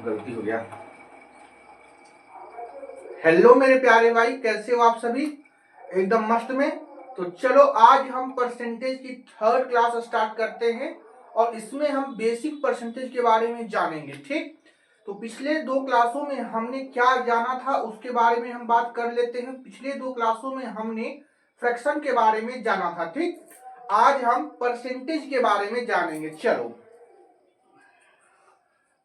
गलती हो गया। हेलो मेरे प्यारे भाई, कैसे हो आप सभी? एकदम मस्त में। तो चलो आज हम परसेंटेज की थर्ड क्लास स्टार्ट करते हैं और इसमें हम बेसिक परसेंटेज के बारे में जानेंगे। ठीक, तो पिछले दो क्लासों में हमने क्या जाना था उसके बारे में हम बात कर लेते हैं। पिछले दो क्लासों में हमने फ्रैक्शन के बारे में जाना था। ठीक, आज हम परसेंटेज के बारे में जानेंगे। चलो,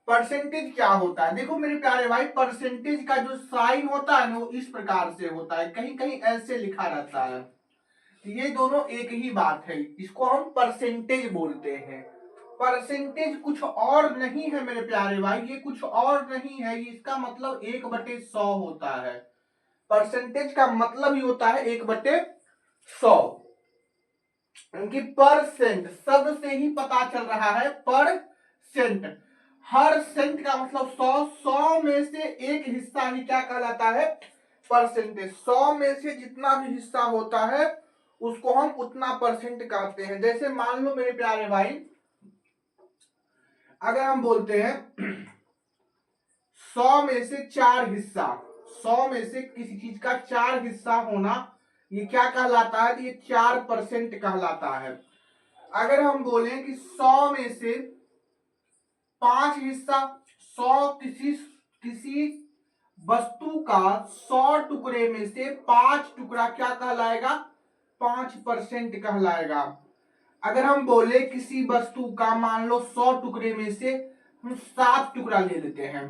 परसेंटेज क्या होता है? देखो मेरे प्यारे भाई, परसेंटेज का जो साइन होता है ना वो इस प्रकार से होता है, कहीं कहीं ऐसे लिखा रहता है। ये दोनों एक ही बात है, इसको हम परसेंटेज बोलते हैं। परसेंटेज कुछ और नहीं है मेरे प्यारे भाई, ये कुछ और नहीं है, ये इसका मतलब 1/100 होता है। परसेंटेज का मतलब ही होता है 1/100। क्योंकि परसेंट शब्द से ही पता चल रहा है, परसेंट, हर सेंट का मतलब 100, 100 में से एक हिस्सा ही क्या कहलाता है? परसेंटेज। 100 में से जितना भी हिस्सा होता है उसको हम उतना परसेंट कहते हैं। जैसे मान लो मेरे प्यारे भाई, अगर हम बोलते हैं 100 में से 4 हिस्सा, 100 में से किसी चीज का 4 हिस्सा होना, ये क्या कहलाता है? ये 4% कहलाता है। अगर हम बोलें कि 100 में से 5 हिस्सा, 100 किसी वस्तु का 100 टुकड़े में से 5 टुकड़ा क्या कहलाएगा? 5% कहलाएगा। अगर हम बोले किसी वस्तु का मान लो 100 टुकड़े में से हम 7 टुकड़ा ले लेते हैं,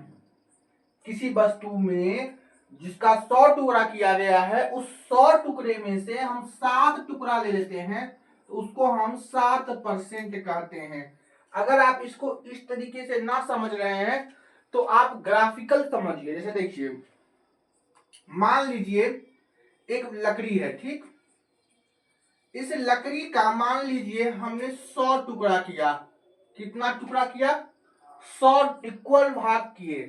किसी वस्तु में जिसका 100 टुकड़ा किया गया है उस 100 टुकड़े में से हम 7 टुकड़ा ले लेते हैं तो उसको हम 7% कहते हैं। अगर आप इसको इस तरीके से ना समझ रहे हैं तो आप ग्राफिकल समझिए। जैसे देखिए, मान लीजिए एक लकड़ी है, ठीक, इस लकड़ी का मान लीजिए हमने 100 टुकड़ा किया। कितना टुकड़ा किया? 100 इक्वल भाग किए,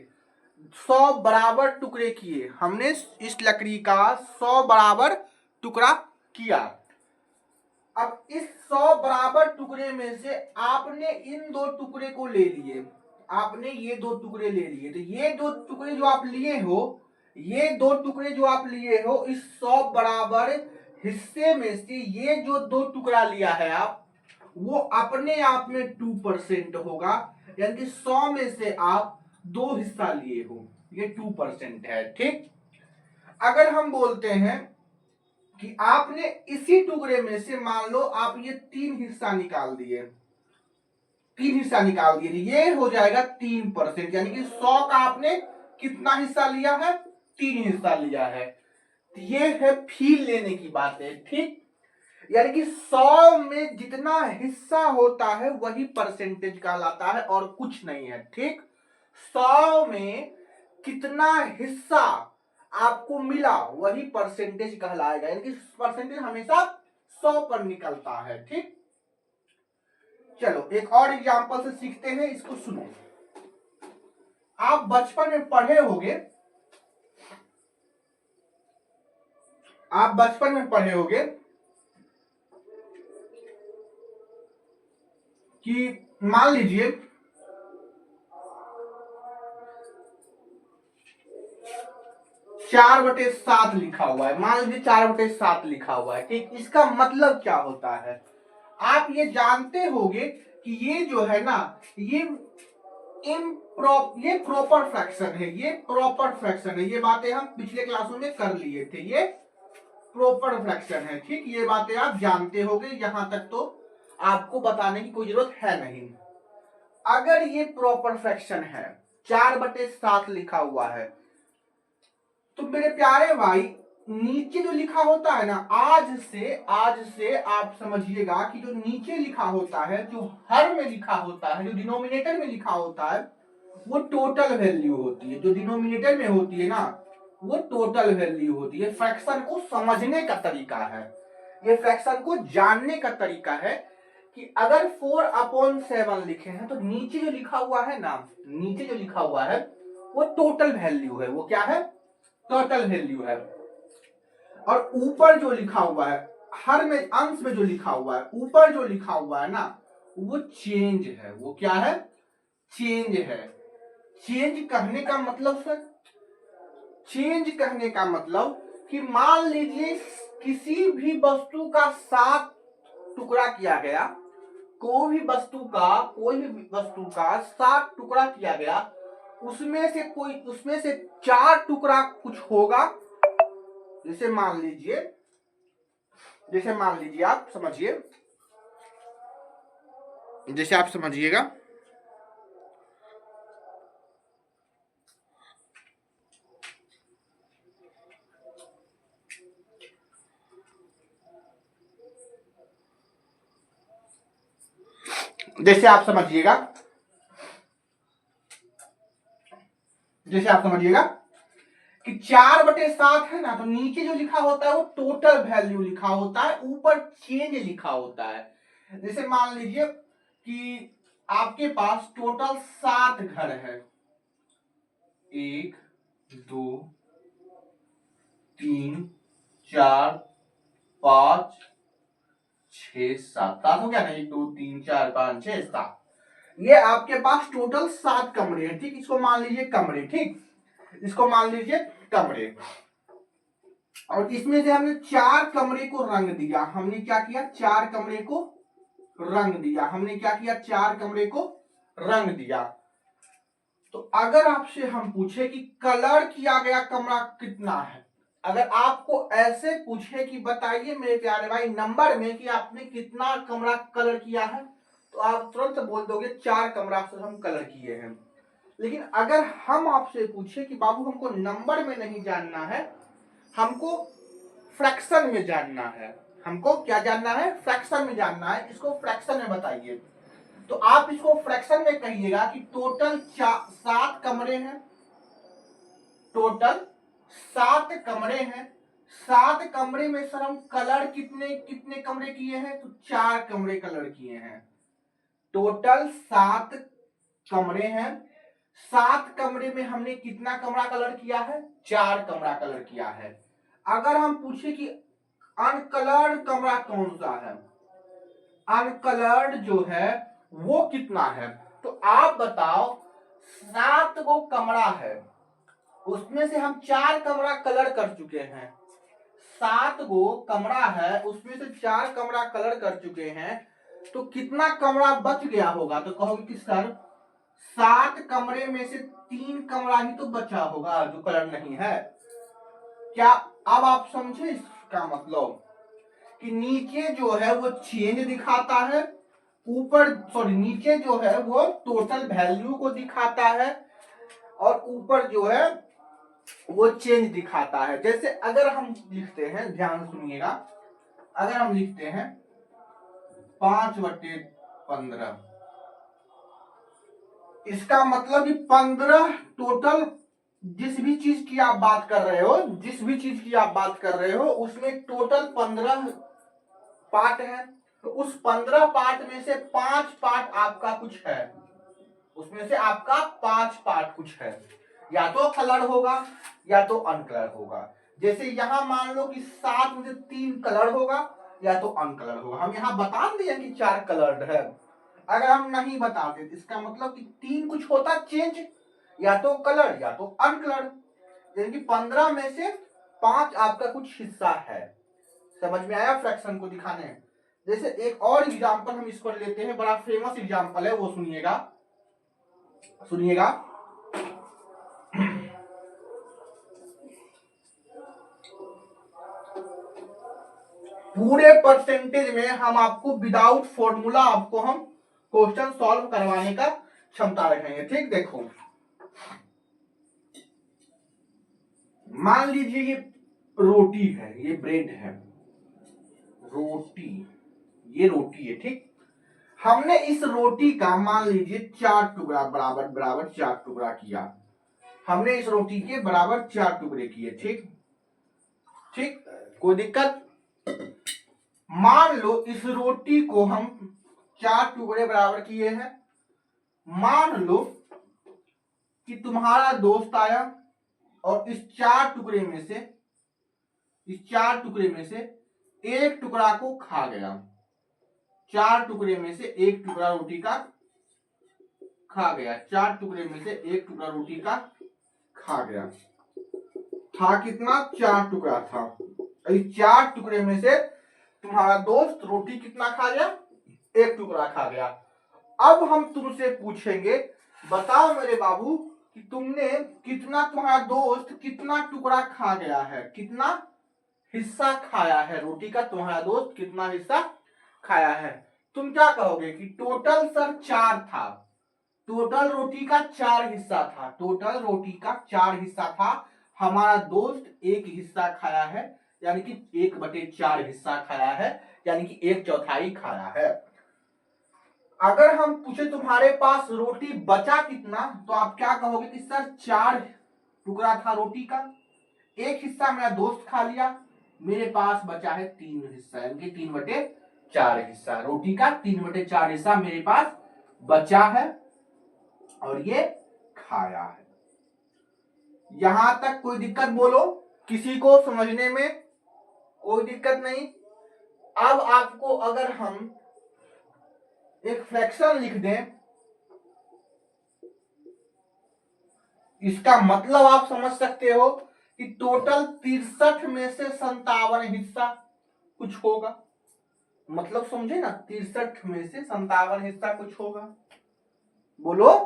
100 बराबर टुकड़े किए। हमने इस लकड़ी का 100 बराबर टुकड़ा किया। अब इस 100 बराबर टुकड़े में से आपने इन दो टुकड़े को ले लिए, आपने ये दो टुकड़े ले लिए। तो ये दो टुकड़े जो आप लिए हो, ये दो टुकड़े जो आप लिए हो, इस 100 बराबर हिस्से में से ये जो दो टुकड़ा लिया है आप, वो अपने आप में 2% होगा। यानी कि 100 में से आप 2 हिस्सा लिए हो, ये 2% है। ठीक, अगर हम बोलते हैं कि आपने इसी टुकड़े में से मान लो आप ये 3 हिस्सा निकाल दिए, 3 हिस्सा निकाल दिए, ये हो जाएगा 3%। यानी कि 100 का आपने कितना हिस्सा लिया है? 3 हिस्सा लिया है। ये है फील लेने की बात है। ठीक, यानी कि 100 में जितना हिस्सा होता है वही परसेंटेज कहलाता है और कुछ नहीं है। ठीक, 100 में कितना हिस्सा आपको मिला वही परसेंटेज कहलाएगा। यानी कि परसेंटेज हमेशा 100 पर निकलता है। ठीक, चलो एक और एग्जांपल से सीखते हैं, इसको सुनो। आप बचपन में पढ़े होंगे, आप बचपन में पढ़े होंगे कि मान लीजिए 4/7 लिखा हुआ है, मान लीजिए 4/7 लिखा हुआ है। ठीक, इसका मतलब क्या होता है? आप ये जानते होंगे कि ये जो है ना, ये प्रॉपर फ्रैक्शन है, ये प्रॉपर फ्रैक्शन है। ये बातें हम पिछले क्लासों में कर लिए थे, ये प्रॉपर फ्रैक्शन है। ठीक, ये बातें आप जानते होंगे, यहां तक तो आपको बताने की कोई जरूरत है नहीं। अगर ये प्रॉपर फ्रैक्शन है, 4/7 लिखा हुआ है, तो मेरे प्यारे भाई नीचे जो लिखा होता है ना, आज से आप समझिएगा कि जो नीचे लिखा होता है, जो हर में लिखा होता है, जो डिनोमिनेटर में लिखा होता है, वो टोटल वैल्यू होती है। जो डिनोमिनेटर में होती है ना, वो टोटल वैल्यू होती है। फ्रैक्शन को समझने का तरीका है, ये फ्रैक्शन को जानने का तरीका है कि अगर 4/7 लिखे हैं तो नीचे जो लिखा हुआ है ना, नीचे जो लिखा हुआ है वो टोटल वैल्यू है। वो क्या है? टोटल वैल्यू है। और ऊपर जो लिखा हुआ है, हर में अंश में जो लिखा हुआ है, ऊपर जो लिखा हुआ है ना, वो चेंज है। वो क्या है? चेंज है। चेंज कहने का मतलब सर, चेंज कहने का मतलब कि मान लीजिए किसी भी वस्तु का 7 टुकड़ा किया गया, कोई भी वस्तु का 7 टुकड़ा किया गया, उसमें से 4 टुकड़ा कुछ होगा। जैसे मान लीजिए आप समझिए, जैसे आप समझिएगा, जैसे आप समझिएगा कि 4/7 है ना, तो नीचे जो लिखा होता है वो टोटल वैल्यू लिखा होता है, ऊपर चेंज लिखा होता है। जैसे मान लीजिए कि आपके पास टोटल 7 घर है, 1 2 3 4 5 6 7, 7 हो गया ना, 1 2 3 4 5 6 7, ये आपके पास टोटल 7 कमरे हैं, ठीक। इसको मान लीजिए कमरे, ठीक, इसको मान लीजिए कमरे। और इसमें से हमने 4 कमरे को रंग दिया। हमने क्या किया, 4 कमरे को रंग दिया। हमने क्या किया, 4 कमरे को रंग दिया। तो अगर आपसे हम पूछे कि कलर किया गया कमरा कितना है, अगर आपको ऐसे पूछे कि बताइए मेरे प्यारे भाई नंबर में कि आपने कितना कमरा कलर किया है, तो आप तुरंत बोल दोगे 4 कमरा से हम कलर किए हैं। लेकिन अगर हम आपसे पूछे कि बाबू हमको नंबर में नहीं जानना है, हमको फ्रैक्शन में जानना है, हमको क्या जानना है, फ्रैक्शन में जानना है, इसको फ्रैक्शन में बताइए, तो आप इसको फ्रैक्शन में कहिएगा कि टोटल 7 कमरे हैं, टोटल 7 कमरे हैं। 7 कमरे में सर हम कलर कितने कितने कमरे किए हैं, तो 4 कमरे कलर किए हैं। टोटल 7 कमरे हैं, 7 कमरे में हमने कितना कमरा कलर किया है, 4 कमरा कलर किया है। अगर हम पूछे कि अनकलर्ड कमरा कौन सा है, अनकलर्ड जो है वो कितना है, तो आप बताओ 7 गो कमरा है, उसमें से हम 4 कमरा कलर कर चुके हैं। 7 गो कमरा है, उसमें से 4 कमरा कलर कर चुके हैं, तो कितना कमरा बच गया होगा, तो कहोगे कि सर 7 कमरे में से 3 कमरा ही तो बचा होगा जो कलर नहीं है। क्या अब आप समझे इसका मतलब कि नीचे जो है वो चेंज दिखाता है, नीचे जो है वो टोटल वैल्यू को दिखाता है, और ऊपर जो है वो चेंज दिखाता है। जैसे अगर हम लिखते हैं, ध्यान सुनिएगा, अगर हम लिखते हैं 5/15, इसका मतलब कि 15 टोटल जिस भी चीज की आप बात कर रहे हो उसमें टोटल 15 पार्ट है, तो उस 15 पार्ट में से 5 पार्ट आपका कुछ है, उसमें से आपका 5 पार्ट कुछ है, या तो कलर होगा या तो अनकलर होगा। जैसे यहां मान लो कि 7 में से 3 कलर होगा या तो अनकलर होगा। हम यहां बता दिए कि 4 कलर्ड है, अगर हम नहीं बताते तो इसका मतलब कि 3 कुछ होता चेंज, या तो कलर या तो अनकलर, यानी कि 15 में से 5 आपका कुछ हिस्सा है। समझ में आया फ्रैक्शन को दिखाने। जैसे एक और एग्जांपल हम इसको लेते हैं, बड़ा फेमस एग्जांपल है, वो सुनिएगा। पूरे परसेंटेज में हम आपको विदाउट फॉर्मूला आपको हम क्वेश्चन सॉल्व करवाने का क्षमता रखेंगे, ठीक। देखो मान लीजिए ये रोटी है, ये ब्रेड है, रोटी, ये रोटी है, ठीक। हमने इस रोटी का मान लीजिए 4 टुकड़ा बराबर बराबर 4 टुकड़ा किया, हमने इस रोटी के बराबर 4 टुकड़े किए, ठीक ठीक, कोई दिक्कत। मान लो इस रोटी को हम 4 टुकड़े बराबर किए हैं, मान लो कि तुम्हारा दोस्त आया और इस 4 टुकड़े में से एक टुकड़ा को खा गया, 4 टुकड़े में से एक टुकड़ा रोटी का खा गया, 4 टुकड़े में से 1 टुकड़ा रोटी का खा गया। था कितना? 4 टुकड़ा था। 4 टुकड़े में से तुम्हारा दोस्त रोटी कितना खा गया? 1 टुकड़ा खा गया। अब हम तुमसे पूछेंगे, बताओ मेरे बाबू कि तुम्हारा दोस्त कितना टुकड़ा खा गया है, कितना हिस्सा खाया है रोटी का, तुम्हारा दोस्त कितना हिस्सा खाया है। तुम क्या कहोगे कि टोटल सर 4 था, टोटल रोटी का 4 हिस्सा था, टोटल रोटी का 4 हिस्सा था, हमारा दोस्त 1 हिस्सा खाया है, यानी कि 1/4 हिस्सा खाया है, यानी कि 1/4 खाया है। अगर हम पूछे तुम्हारे पास रोटी बचा कितना, तो आप क्या कहोगे कि सर 4 टुकड़ा था रोटी का, 1 हिस्सा मेरा दोस्त खा लिया, मेरे पास बचा है 3 हिस्सा, यानी कि 3/4 हिस्सा रोटी का, 3/4 हिस्सा मेरे पास बचा है और ये खाया है। यहां तक कोई दिक्कत बोलो? किसी को समझने में कोई दिक्कत नहीं? अब आपको अगर हम एक फ्रैक्शन लिख दें, इसका मतलब आप समझ सकते हो कि टोटल 63 में से 57 हिस्सा कुछ होगा। मतलब समझे ना, 63 में से 57 हिस्सा कुछ होगा। बोलो,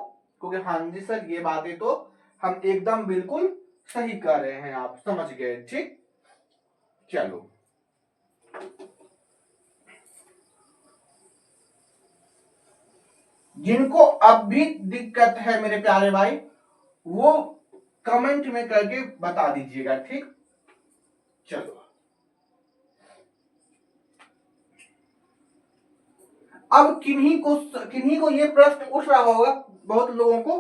क्योंकि हाँ जी सर ये बातें तो हम एकदम बिल्कुल सही कर रहे हैं, आप समझ गए। ठीक, चलो जिनको अब भी दिक्कत है मेरे प्यारे भाई, वो कमेंट में करके बता दीजिएगा। ठीक, चलो अब किन्हीं को ये प्रश्न उठ रहा होगा बहुत लोगों को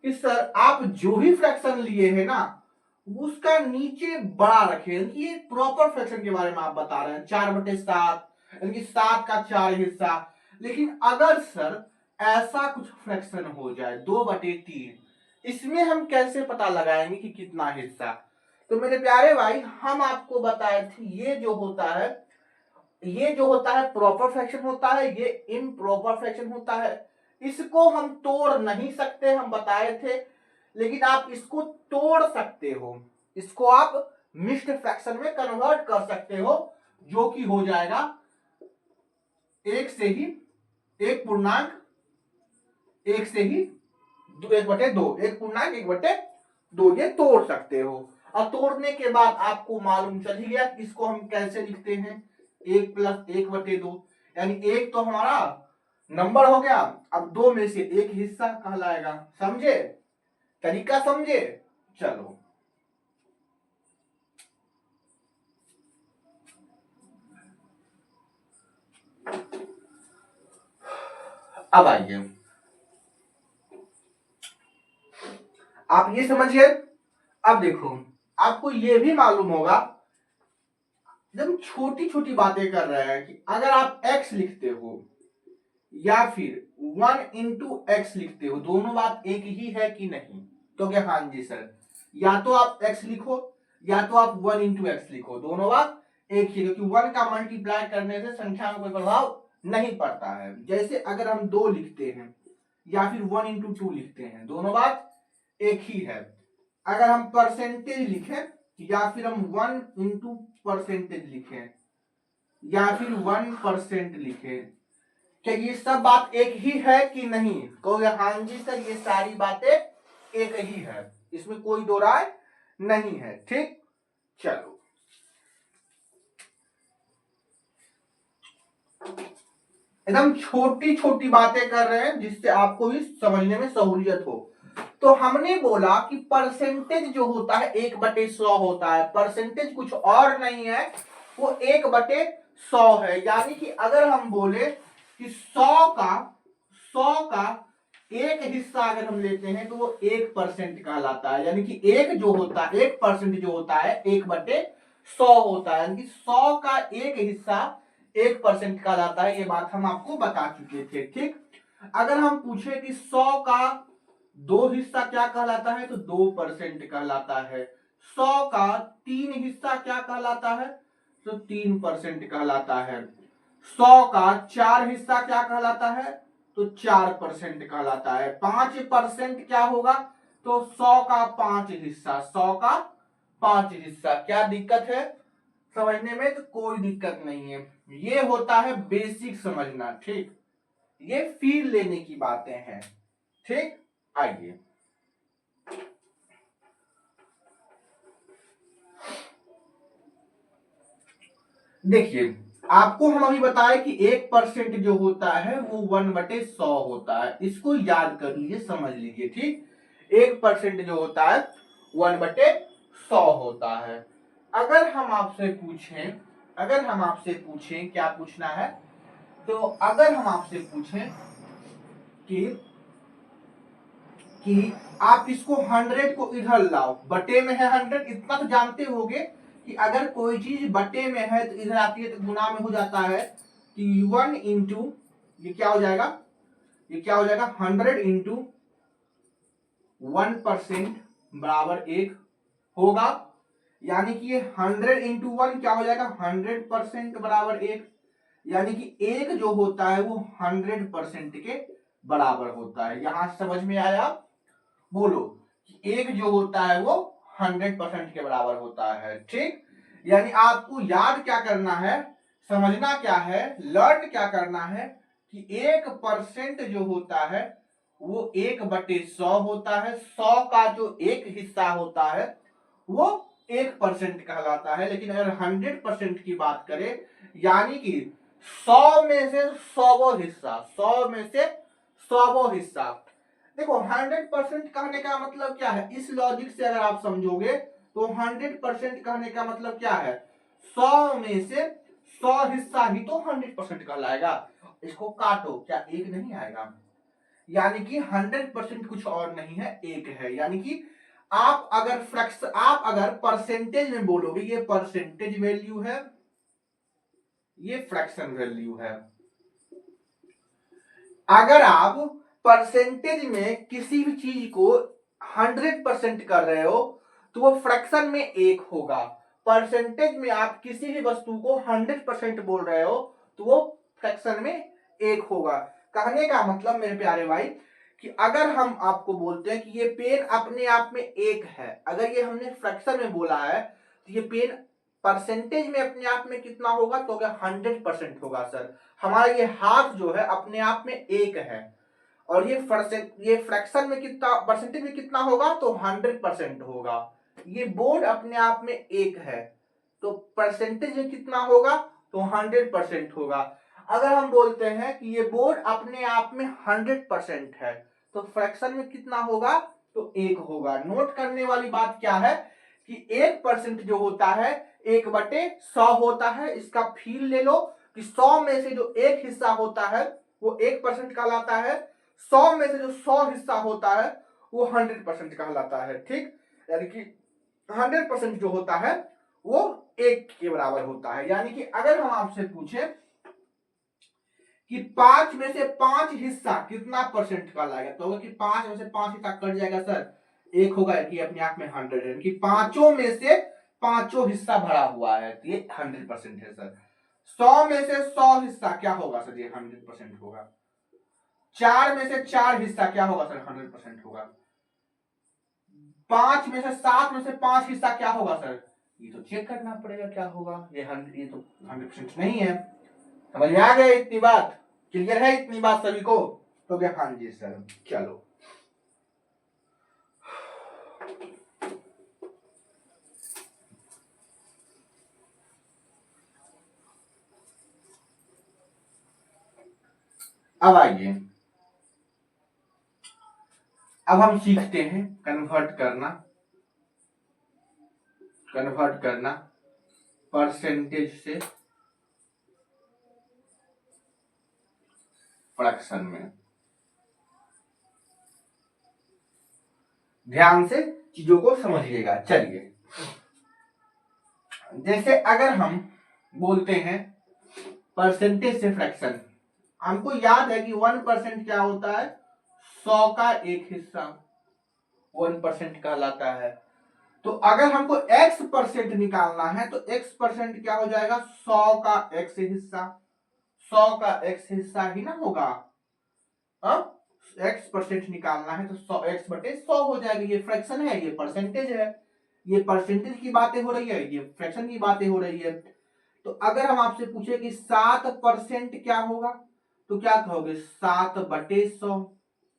कि सर आप जो भी फ्रैक्शन लिए हैं ना, उसका नीचे बड़ा रखें, ये प्रॉपर फ्रैक्शन के बारे में आप बता रहे हैं, 4/7 यानी कि 7 का 4 हिस्सा। लेकिन अगर सर ऐसा कुछ फ्रैक्शन हो जाए 2/3, इसमें हम कैसे पता लगाएंगे कि कितना हिस्सा? तो मेरे प्यारे भाई हम आपको बताए थे, ये जो होता है प्रॉपर फ्रैक्शन होता है, ये इम्प्रॉपर फ्रैक्शन होता है। इसको हम तोड़ नहीं सकते, हम बताए थे, लेकिन आप इसको तोड़ सकते हो, इसको आप मिक्स्ड फ्रैक्शन में कन्वर्ट कर सकते हो, जो कि हो जाएगा 1 से ही 1 से ही 1/2, 1/2 ये तोड़ सकते हो। और तोड़ने के बाद आपको मालूम चल ही गया इसको हम कैसे लिखते हैं, 1 + 1/2, यानी 1 तो हमारा नंबर हो गया, अब 2 में से 1 हिस्सा कहलाएगा। समझे? तरीका समझे? चलो अब आइए, आप ये समझिए। अब देखो, आपको ये भी मालूम होगा जब छोटी छोटी बातें कर रहे हैं कि अगर आप x लिखते हो या फिर 1 × x लिखते हो, दोनों बात एक ही है कि नहीं? तो क्या? हाँ जी सर, या तो आप x लिखो या तो आप 1 × x लिखो, दोनों बात एक ही, क्योंकि 1 का मल्टीप्लाई करने से संख्या में कोई प्रभाव नहीं पड़ता है। जैसे अगर हम 2 लिखते हैं या फिर 1 × 2 लिखते हैं, दोनों बात एक ही है। अगर हम परसेंटेज लिखें या फिर हम 1 × परसेंटेज लिखें या फिर 1% लिखें, क्या ये सब बात एक ही है कि नहीं? कहोगे हाँ जी सर ये सारी बातें एक ही है, इसमें कोई दो राय नहीं है। ठीक, चलो एकदम छोटी छोटी बातें कर रहे हैं जिससे आपको भी समझने में सहूलियत हो। तो हमने बोला कि परसेंटेज जो होता है 1/100 होता है, परसेंटेज कुछ और नहीं है, वो 1/100 है। यानी कि अगर हम बोले कि 100 का 1 हिस्सा अगर हम लेते हैं तो वो 1% कहलाता है, यानी कि 1% जो होता है 1/100 होता है, यानी कि 100 का 1 हिस्सा 1% कहलाता है। ये बात हम आपको बता चुके थे। ठीक, अगर हम पूछे कि 100 का 2 हिस्सा क्या कहलाता है, तो 2% कहलाता है। 100 का 3 हिस्सा क्या कहलाता है, तो 3% कहलाता है। 100 का 4 हिस्सा क्या कहलाता है, तो 4% कहलाता है। 5% क्या होगा? तो 100 का 5 हिस्सा, 100 का 5 हिस्सा। क्या दिक्कत है समझने में? तो कोई दिक्कत नहीं है। ये होता है बेसिक समझना, ठीक। ये फील लेने की बातें हैं, ठीक। आइए देखिए, आपको हम अभी बताए कि 1% जो होता है वो 1/100 होता है। इसको याद कर लीजिए, समझ लीजिए, ठीक। 1% जो होता है 1/100 होता है। अगर हम आपसे पूछें, क्या पूछना है? तो अगर हम आपसे पूछें कि आप इसको 100 को इधर लाओ, बटे में है 100, इतना तो जानते होगे कि अगर कोई चीज बटे में है तो इधर आती है तो गुना में हो जाता है कि 1 इंटू ये क्या हो जाएगा? 100 इंटू 1% बराबर 1 होगा। यानी कि ये 100 इंटू 1 क्या हो जाएगा? 100% बराबर 1। यानी कि एक जो होता है वो 100% के बराबर होता है। यहां समझ में आया? बोलो कि एक जो होता है वो 100% के बराबर होता है, ठीक। यानी आपको याद क्या करना है, समझना क्या है, लर्न क्या करना है कि 1% जो होता है वो 1/100 होता है। 100 का जो एक हिस्सा होता है वो 1% कहलाता है। लेकिन अगर 100% की बात करें, यानी कि 100 में से 100वां हिस्सा, 100 में से 100वां हिस्सा। देखो 100% कहने का मतलब क्या है? इस लॉजिक से अगर आप समझोगे तो 100% कहने का मतलब क्या है? 100 में से 100 हिस्सा ही तो 100% कहलाएगा। इसको काटो, क्या एक नहीं आएगा? यानी कि 100% कुछ और नहीं है, एक है। यानी कि आप अगर परसेंटेज में बोलोगे, ये परसेंटेज वैल्यू है, ये फ्रैक्शन वैल्यू है। अगर आप परसेंटेज में किसी भी चीज को 100% कर रहे हो तो वो फ्रैक्शन में एक होगा। परसेंटेज में आप किसी भी वस्तु को 100% बोल रहे हो तो वो फ्रैक्शन में एक होगा। कहने का मतलब मेरे प्यारे भाई कि अगर हम आपको बोलते हैं कि ये पेन अपने आप में एक है, अगर ये हमने फ्रैक्शन में बोला है तो ये पेन परसेंटेज में अपने आप में कितना होगा? तो क्या 100% होगा सर। हमारा ये हाथ जो है अपने आप में एक है और ये फ्रैक्शन में कितना, परसेंटेज में कितना होगा? तो 100% होगा। ये बोर्ड अपने आप में एक है तो परसेंटेज में कितना होगा? तो 100% होगा। अगर हम बोलते हैं कि ये बोर्ड अपने आप में 100% है तो फ्रैक्शन में कितना होगा? तो 1 होगा। नोट करने वाली बात क्या है कि 1% जो होता है 1/100 होता है। इसका फील ले लो कि 100 में से जो एक हिस्सा होता है वो 1% कहलाता है। 100 में से जो 100 हिस्सा होता है वो 100% कहलाता है, ठीक। यानी कि 100% जो होता है वो 1 के बराबर होता है। यानी कि अगर हम आपसे पूछे कि 5 में से 5 हिस्सा कितना परसेंट कहलाएगा, तो कि 5 में से 5 हिस्सा कट जाएगा सर, 1 होगा कि अपने आप में 100 है कि पांचों में से पांचों हिस्सा भरा हुआ है तो ये 100% है सर। 100 में से 100 हिस्सा क्या होगा सर? ये 100% होगा। 4 में से 4 हिस्सा क्या होगा सर? 100% होगा। 5 में से 7 में से 5 हिस्सा क्या होगा सर? ये तो चेक करना पड़ेगा क्या होगा। ये तो 100% नहीं है। समझ में आ गया इतनी बात? क्लियर है इतनी बात सभी को? तो क्या? हाँ जी सर। चलो अब आइए, अब हम सीखते हैं कन्वर्ट करना परसेंटेज से फ्रैक्शन में। ध्यान से चीजों को समझिएगा। चलिए, जैसे अगर हम बोलते हैं परसेंटेज से फ्रैक्शन, हमको याद है कि 1% क्या होता है? 100 का एक हिस्सा 1% कहलाता है। तो अगर हमको x% निकालना है तो x% क्या हो जाएगा? 100 का x हिस्सा, 100 का x हिस्सा ही ना होगा। अब x परसेंट निकालना है तो 100x/100 हो जाएगा। ये फ्रैक्शन है, ये परसेंटेज है, ये परसेंटेज की बातें हो रही है, ये फ्रैक्शन की बातें हो रही है। तो अगर हम आपसे पूछे कि 7% क्या होगा तो क्या कहोगे? 7/100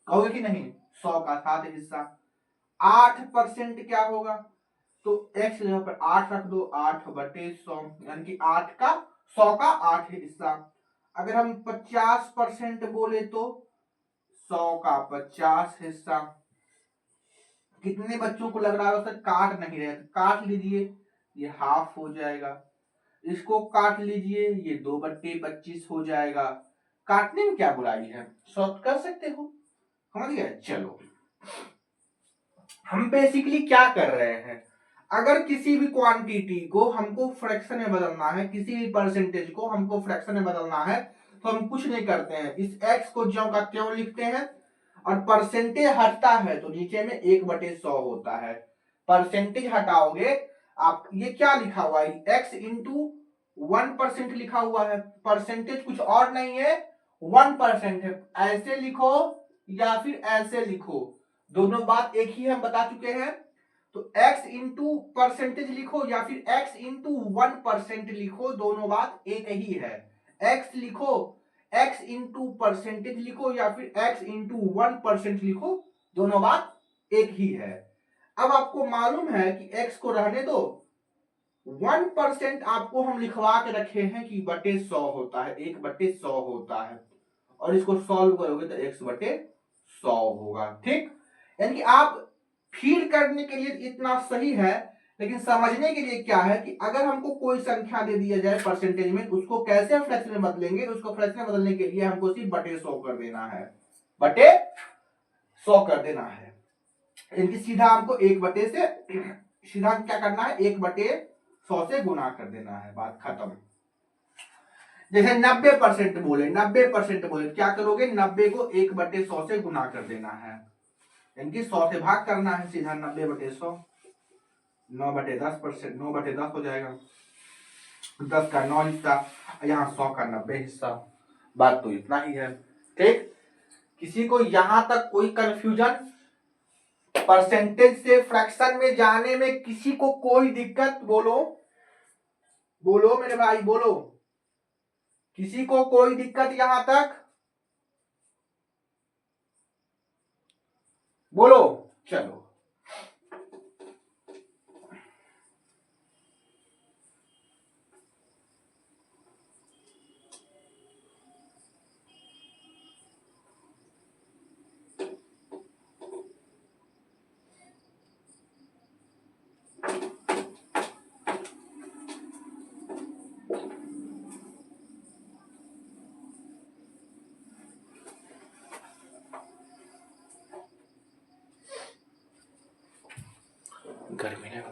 कहोगे कि नहीं? 100 का 7 हिस्सा। 8% क्या होगा? तो x की जगह पर 8 रख दो, 8/100 यानी कि 8 का 100 का 8 हिस्सा। अगर हम 50% बोले तो 100 का 50 हिस्सा। कितने बच्चों को लग रहा है सर काट नहीं रहे? तो काट लीजिए, ये हाफ हो जाएगा। इसको काट लीजिए, ये 2/25 हो जाएगा। काटने में क्या बुराई है, सॉल्व कर सकते हो, समझ गए? चलो, हम बेसिकली क्या कर रहे हैं, अगर किसी भी क्वांटिटी को हमको फ्रैक्शन में बदलना है, किसी भी परसेंटेज को हमको फ्रैक्शन में बदलना है, तो हम कुछ नहीं करते हैं, इस x को ज्यों का त्यों लिखते हैं और परसेंटेज हटता है तो नीचे में 1/100 होता है। परसेंटेज हटाओगे आप, ये क्या लिखा हुआ है? x इंटू 1% लिखा हुआ है। परसेंटेज कुछ और नहीं है, 1% है। ऐसे लिखो या फिर ऐसे लिखो, दोनों बात एक ही हम बता चुके हैं। तो x इंटू परसेंटेज लिखो या फिर x इंटू 1% लिखो, दोनों बात एक ही है। x लिखो, x इंटू परसेंटेज लिखो या फिर x इंटू 1% लिखो, दोनों बात एक ही है। अब आपको मालूम है कि x को रहने दो, 1% आपको हम लिखवा के रखे हैं कि 1/100 होता है, 1/100 होता है, और इसको सॉल्व करोगे तो x/100 होगा। ठीक, यानी कि आप फील करने के लिए इतना सही है, लेकिन समझने के लिए क्या है कि अगर हमको कोई संख्या दे दिया जाए परसेंटेज में, उसको कैसे फ्रैक्शन में बदलेंगे? उसको फ्रैक्शन में बदलने के लिए हमको सिर्फ 1/100 कर देना है, 1/100 कर देना है। इनकी सीधा हमको 1/100 से सीधा क्या करना है, 1/100 से गुना कर देना है, बात खत्म। जैसे 90% बोले, 90% बोले, क्या करोगे? 90 को 1/100 से गुना कर देना है, इनकी 100 से भाग करना है सीधा। 90/100 9/10%, 9/10 हो जाएगा। 10 का 9 हिस्सा, यहाँ 100 का 90 हिस्सा। बात तो इतना ही है। ठीक, किसी को यहां तक कोई कंफ्यूजन? परसेंटेज से फ्रैक्शन में जाने में किसी को कोई दिक्कत? बोलो बोलो मेरे भाई, बोलो, किसी को कोई दिक्कत यहां तक? बोलो। चलो, गर्मी है।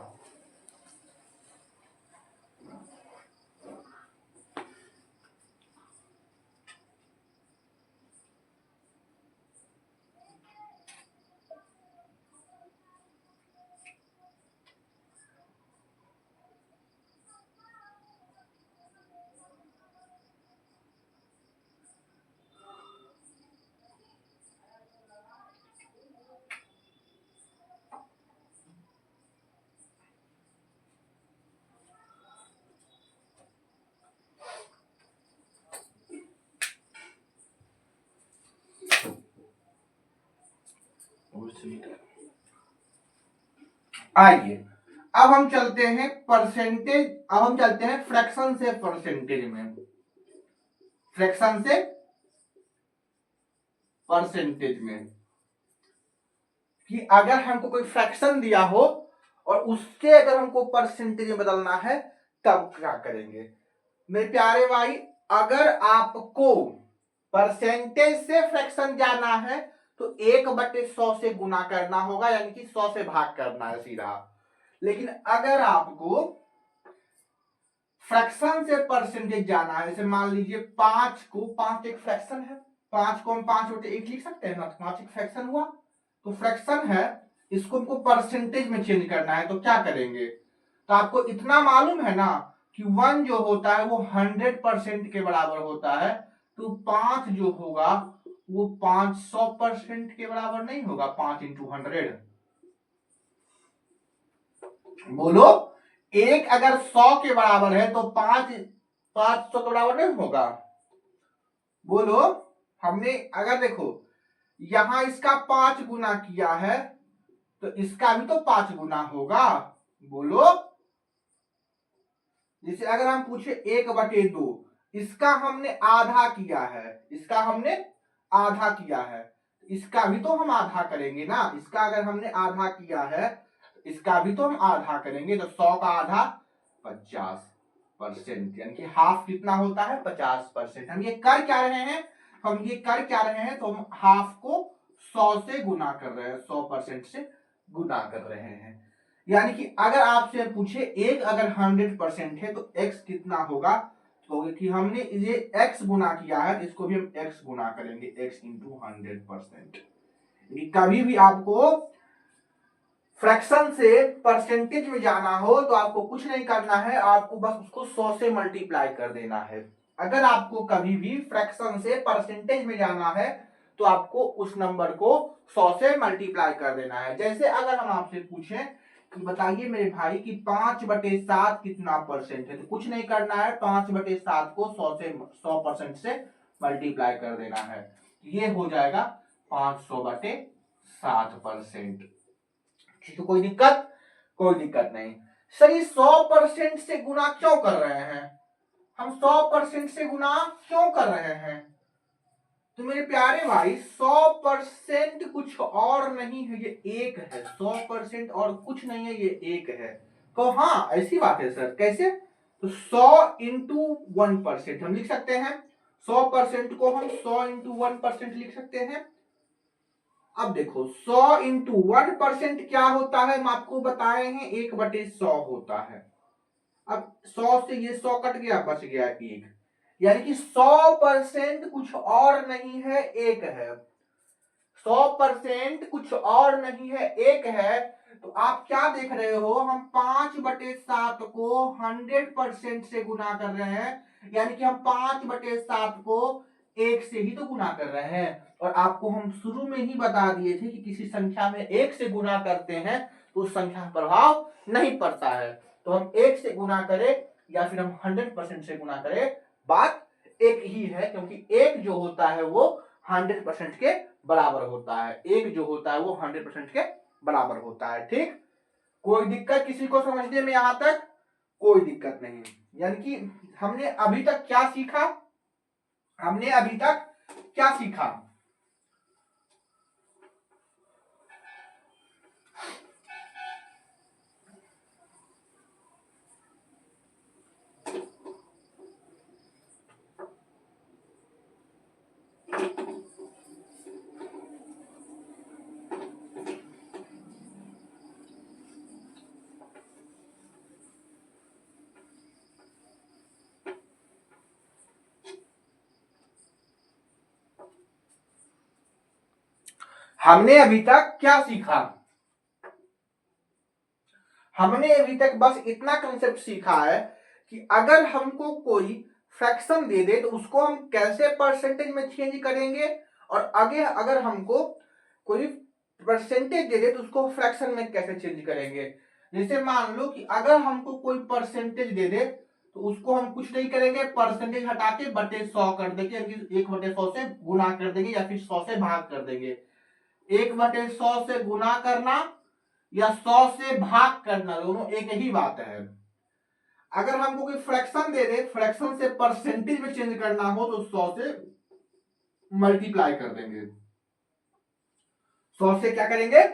आइए, अब हम चलते हैं परसेंटेज, अब हम चलते हैं फ्रैक्शन से परसेंटेज में, फ्रैक्शन से परसेंटेज में, कि अगर हमको कोई फ्रैक्शन दिया हो और उसके अगर हमको परसेंटेज में बदलना है तब क्या करेंगे? मेरे प्यारे भाई, अगर आपको परसेंटेज से फ्रैक्शन जाना है तो 1/100 से गुना करना होगा, यानी कि 100 से भाग करना है सीधा। लेकिन अगर आपको फ्रैक्शन से परसेंटेज जाना है, जैसे मान लीजिए 5 को, 5 एक फ्रैक्शन है, 5 को हम 5/1 लिख सकते हैं ना, 5 एक फ्रैक्शन हुआ, तो फ्रैक्शन है, इसको हमको परसेंटेज में चेंज करना है, तो क्या करेंगे? तो आपको इतना मालूम है ना कि 1 जो होता है वो 100% के बराबर होता है, तो 5 जो होगा वो 500% के बराबर नहीं होगा। 5 × 100 बोलो, एक अगर 100 के बराबर है तो 500 के बराबर नहीं होगा। बोलो, हमने अगर देखो यहां इसका 5 गुना किया है तो इसका भी तो 5 गुना होगा। बोलो, जैसे अगर हम पूछे 1/2, इसका हमने आधा किया है, इसका हमने आधा किया है, इसका भी तो हम आधा करेंगे ना। इसका अगर हमने आधा किया है इसका भी तो हम आधा करेंगे। तो 100 का आधा 50%, यानी कि हाफ कितना होता है 50%। हम ये कर क्या रहे हैं, तो हम हाफ को 100 से गुना कर रहे हैं, 100% से गुना कर रहे हैं। यानी कि अगर आपसे पूछे एक अगर 100% है तो x कितना होगा, तो कि हमने ये x गुना किया है, इसको भी हम x गुना करेंगे, x × 100%। कभी भी आपको फ्रैक्शन से परसेंटेज में जाना हो तो आपको कुछ नहीं करना है, आपको बस उसको 100 से मल्टीप्लाई कर देना है। अगर आपको कभी भी फ्रैक्शन से परसेंटेज में जाना है तो आपको उस नंबर को 100 से मल्टीप्लाई कर देना है। जैसे अगर हम आपसे पूछें कि बताइए मेरे भाई कि 5/7 कितना परसेंट है, तो कुछ नहीं करना है, 5/7 को 100% से मल्टीप्लाई कर देना है, ये हो जाएगा 500/7%। तो कोई दिक्कत नहीं। सर ये 100% से गुना क्यों कर रहे हैं, हम 100% से गुना क्यों कर रहे हैं? तो मेरे प्यारे भाई 100% कुछ और नहीं है, ये एक है। 100% और कुछ नहीं है, ये एक है। तो हाँ, ऐसी बात है सर, कैसे? तो 100 × 1% हम लिख सकते हैं। 100% को हम 100 × 1% लिख सकते हैं। अब देखो 100 × 1% क्या होता है, हम आपको बताए हैं 1/100 होता है। अब 100 से ये 100 कट गया, बच गया 1, यानी कि 100% कुछ और नहीं है, एक है। 100% कुछ और नहीं है, एक है। तो आप क्या देख रहे हो, हम 5/7 को 100% से गुना कर रहे हैं, यानी कि हम 5/7 को 1 से ही तो गुना कर रहे हैं। और आपको हम शुरू में ही बता दिए थे कि किसी संख्या में 1 से गुना करते हैं तो उस संख्या पर प्रभाव नहीं पड़ता है। तो हम 1 से गुना करें या फिर हम 100% से गुना करें, बात एक ही है, क्योंकि एक जो होता है वो 100% के बराबर होता है। एक जो होता है वो 100% के बराबर होता है। ठीक, कोई दिक्कत किसी को समझने में? यहां तक कोई दिक्कत नहीं। यानी कि हमने अभी तक क्या सीखा, हमने अभी तक क्या सीखा? हमने अभी तक बस इतना कंसेप्ट सीखा है कि अगर हमको कोई फ्रैक्शन दे दे तो उसको हम कैसे परसेंटेज में चेंज करेंगे, और आगे अगर हमको कोई परसेंटेज दे दे तो उसको फ्रैक्शन में कैसे चेंज करेंगे। जैसे मान लो कि अगर हमको कोई परसेंटेज दे दे तो उसको हम कुछ नहीं करेंगे, परसेंटेज हटा के /100 कर देंगे, यानी 1/100 से गुना कर देंगे या फिर 100 से भाग कर देंगे। 1/100 से गुना करना या 100 से भाग करना, दोनों एक ही बात है। अगर हमको कोई फ्रैक्शन दे दे, फ्रैक्शन से परसेंटेज में चेंज करना हो तो 100 से मल्टीप्लाई कर देंगे। 100 से क्या करेंगे,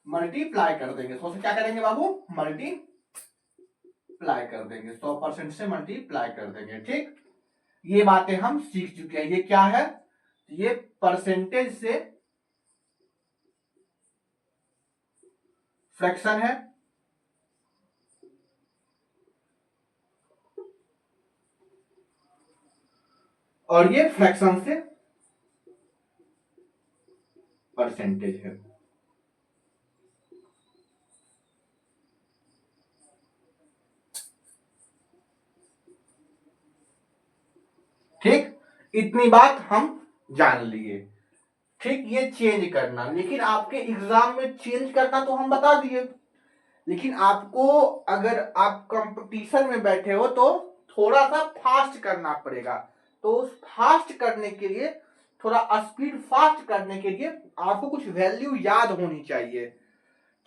मल्टीप्लाई कर देंगे। 100 से क्या करेंगे बाबू, मल्टीप्लाई कर देंगे। 100% से मल्टीप्लाई कर देंगे। ठीक, ये बातें हम सीख चुके हैं। ये क्या है, ये परसेंटेज से फ्रैक्शन है, और ये फ्रैक्शन से परसेंटेज है। ठीक, इतनी बात हम जान लिए। ठीक, ये चेंज करना, लेकिन आपके एग्जाम में चेंज करना तो हम बता दिए, लेकिन आपको अगर आप कंपटीशन में बैठे हो तो थोड़ा सा फास्ट करना पड़ेगा। तो उस फास्ट करने के लिए, थोड़ा स्पीड फास्ट करने के लिए आपको कुछ वैल्यू याद होनी चाहिए।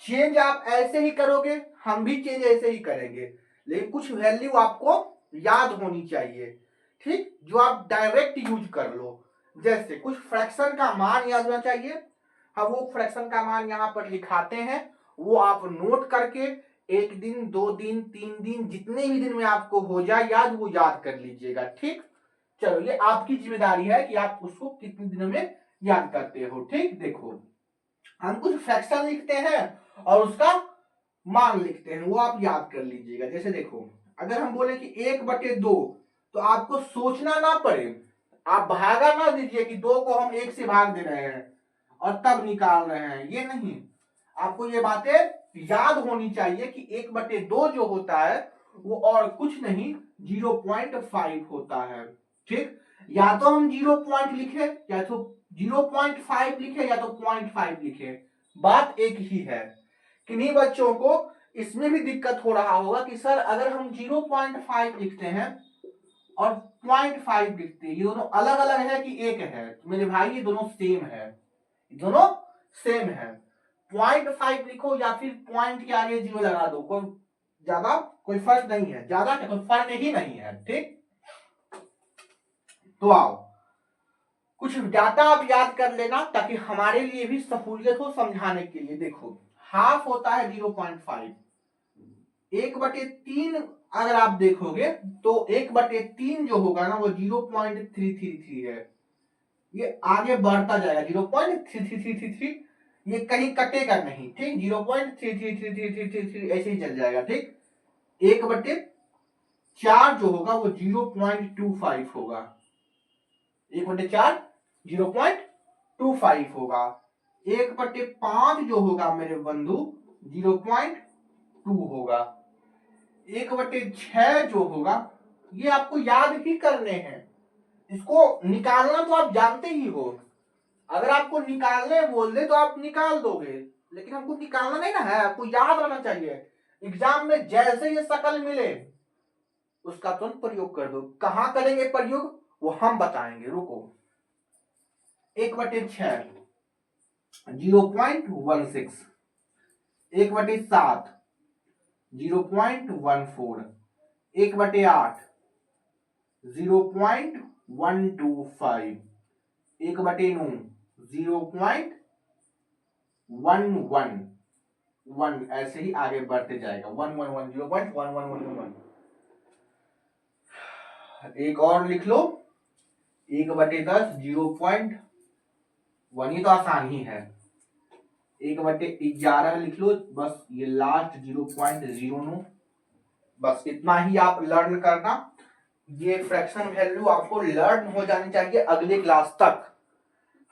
चेंज आप ऐसे ही करोगे, हम भी चेंज ऐसे ही करेंगे, लेकिन कुछ वैल्यू आपको याद होनी चाहिए। ठीक, जो आप डायरेक्ट यूज कर लो। जैसे कुछ फ्रैक्शन का मान याद होना चाहिए, हम वो फ्रैक्शन का मान यहाँ पर लिखाते हैं, वो आप नोट करके 1 दिन 2 दिन 3 दिन जितने भी दिन में आपको हो जाए याद, वो याद कर लीजिएगा। ठीक, चलो ये आपकी जिम्मेदारी है कि आप उसको कितने दिनों में याद करते हो। ठीक, देखो हम कुछ फ्रैक्शन लिखते हैं और उसका मान लिखते हैं, वो आप याद कर लीजिएगा। जैसे देखो, अगर हम बोले कि 1/2, तो आपको सोचना ना पड़े, आप भागा ना दीजिए कि 2 को हम 1 से भाग दे रहे हैं और तब निकाल रहे हैं, ये नहीं। आपको ये बातें याद होनी चाहिए कि 1/2 जो होता है वो और कुछ नहीं 0.5 होता है। ठीक, या तो हम 0 पॉइंट लिखे, या तो 0.5 लिखे, या तो 0.5 लिखे, बात एक ही है। किन्हीं बच्चों को इसमें भी दिक्कत हो रहा होगा कि सर अगर हम 0.5 लिखते हैं और 0.5 लिखते हैं, ये दोनों अलग अलग है कि एक है? तो मेरे भाई ये दोनों सेम है, दोनों सेम है। 0.5 लिखो या फिर पॉइंट के आगे 0 लगा दो, कोई ज्यादा कोई फर्क नहीं है, ज्यादा कोई फर्क ही नहीं है। ठीक, तो आओ कुछ डाटा आप याद कर लेना ताकि हमारे लिए भी सहूलियत हो समझाने के लिए। देखो, हाफ होता है 0.5, 1/3 अगर आप देखोगे तो 1/3 जो होगा ना वो 0.333 है। ये आगे बढ़ता जाएगा 0.33333, ये कहीं कटेगा नहीं। ठीक, 0.33333 ऐसे ही चल जाएगा। ठीक, 1/4 जो होगा वो 0.25 होगा, 1/4 0.25 होगा। 1/5 जो होगा मेरे बंधु 0.2 होगा। 1/6 जो होगा, ये आपको याद ही करने हैं, इसको निकालना तो आप जानते ही हो। अगर आपको निकालने बोल दे तो आप निकाल दोगे, लेकिन हमको निकालना नहीं ना है, आपको याद रहना चाहिए। एग्जाम में जैसे ये शकल मिले उसका तुरंत प्रयोग कर दो। कहां करेंगे प्रयोग वो हम बताएंगे, रुको। 1/6 0.16, 1/7 0.14, 1/8 0.125, 1/9 0.111, ऐसे ही आगे बढ़ते जाएगा 111 0.1111। एक और लिख लो, 1/10 0.1, ये तो आसान ही है। 1/11 लिख लो, बस ये लास्ट 0.09, बस इतना ही आप लर्न करना। ये फ्रैक्शन वैल्यू आपको लर्न हो जानी चाहिए अगले क्लास तक।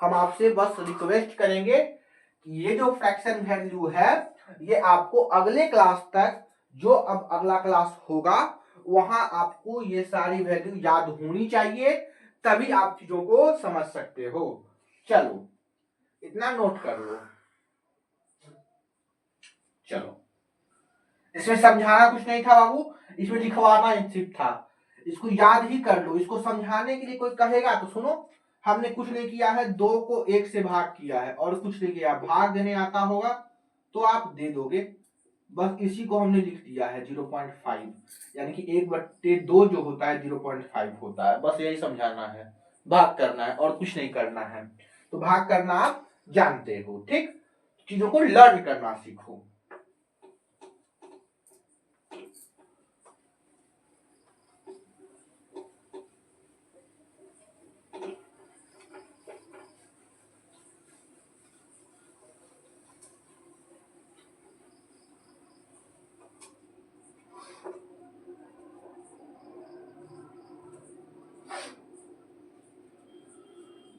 हम आपसे बस रिक्वेस्ट करेंगे कि ये जो फ्रैक्शन वैल्यू है ये आपको अगले क्लास तक, जो अब अगला क्लास होगा वहां आपको ये सारी वैल्यू याद होनी चाहिए, तभी आप चीजों को समझ सकते हो। चलो इतना नोट कर लो। चलो, इसमें समझाना कुछ नहीं था बाबू, इसमें लिखवाना सिर्फ था, इसको याद ही कर लो। इसको समझाने के लिए कोई कहेगा तो सुनो, हमने कुछ नहीं किया है, 2 को 1 से भाग किया है और कुछ नहीं किया, भाग देने आता होगा तो आप दे दोगे, बस इसी को हमने लिख दिया है 0.5, यानी कि 1/2 जो होता है 0.5 होता है, बस यही समझाना है, भाग करना है और कुछ नहीं करना है। तो भाग करना आप जानते हो। ठीक, चीजों को लर्न करना सीखो।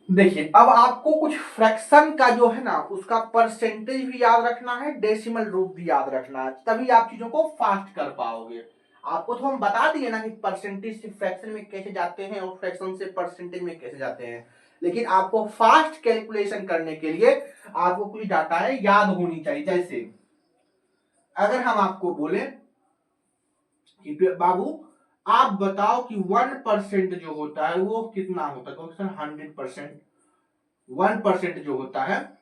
देखिए, अब आपको कुछ फ्रैक्शन का जो है ना उसका परसेंटेज भी याद रखना है, डेसिमल रूप भी याद रखना है, तभी आप चीजों को फास्ट कर पाओगे। आपको तो हम बता दिए ना कि परसेंटेज से फ्रैक्शन में कैसे जाते हैं और फ्रैक्शन से परसेंटेज में कैसे जाते हैं, लेकिन आपको फास्ट कैलकुलेशन करने के लिए आपको कुछ डाटा है याद होनी चाहिए। जैसे अगर हम आपको बोले कि बाबू आप बताओ कि 1% जो होता है वो कितना होता है, क्वेश्चन 100%। 1% जो होता है,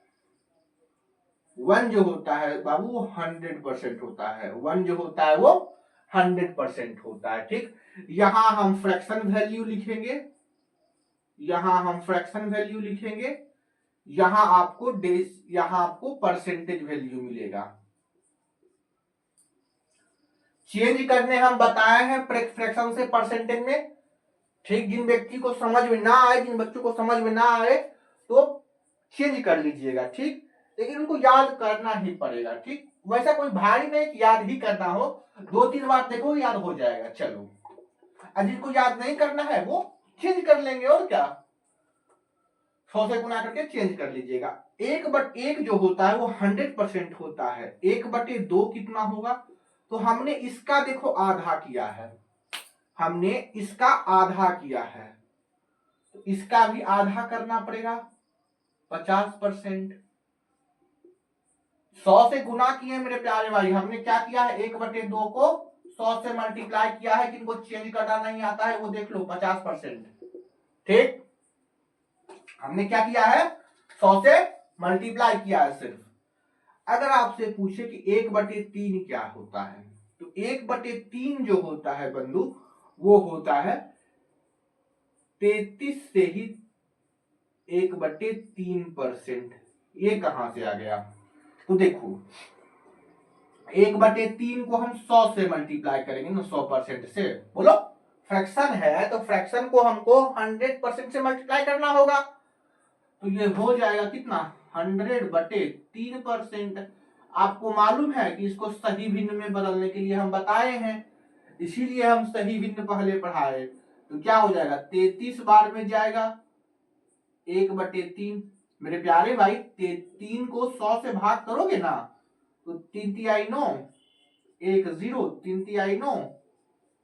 1 जो होता है बाबू वो 100% होता है। 1 जो होता है वो 100% होता है। ठीक, यहां हम फ्रैक्शन वैल्यू लिखेंगे, यहां हम फ्रैक्शन वैल्यू लिखेंगे, यहां आपको यहां आपको परसेंटेज वैल्यू मिलेगा। चेंज करने हम बताए हैं फ्रैक्शन से परसेंटेज में। ठीक, जिन व्यक्ति को समझ में ना आए, जिन बच्चों को समझ में ना आए तो चेंज कर लीजिएगा। ठीक, लेकिन उनको याद करना ही पड़ेगा। ठीक, वैसा कोई भारी नहीं याद ही करना हो, 2-3 बार देखो याद हो जाएगा। चलो, और जिनको याद नहीं करना है वो चेंज कर लेंगे, और क्या, 100 से गुना करके चेंज कर लीजिएगा। 1/1 जो होता है वो 100% होता है। 1/2 कितना होगा, तो हमने इसका देखो आधा किया है, हमने इसका आधा किया है, तो इसका भी आधा करना पड़ेगा 50%। 100 से गुना किए मेरे प्यारे भाई, हमने क्या किया है 1/2 को 100 से मल्टीप्लाई किया है। जिनको चेंज करना नहीं आता है वो देख लो 50%। ठीक, हमने क्या किया है 100 से मल्टीप्लाई किया है सिर्फ। अगर आपसे पूछे कि 1/3 क्या होता है, तो 1/3 जो होता है बंधु वो होता है 33 से ही 1/3%। ये कहां से आ गया, तो देखो 1/3 को हम 100 से मल्टीप्लाई करेंगे ना, 100% से। बोलो, फ्रैक्शन है तो फ्रैक्शन को हमको 100% से मल्टीप्लाई करना होगा, तो ये हो जाएगा कितना 100/3%। आपको मालूम है कि इसको सही भिन्न में बदलने के लिए हम बताए हैं, इसीलिए हम सही भिन्न पहले पढ़ाए। तो क्या हो जाएगा 33 बार में जाएगा 1/3। मेरे प्यारे भाई 3 को 100 से भाग करोगे ना तो 3 तिहाई 9, 1 0, 3 तिहाई 9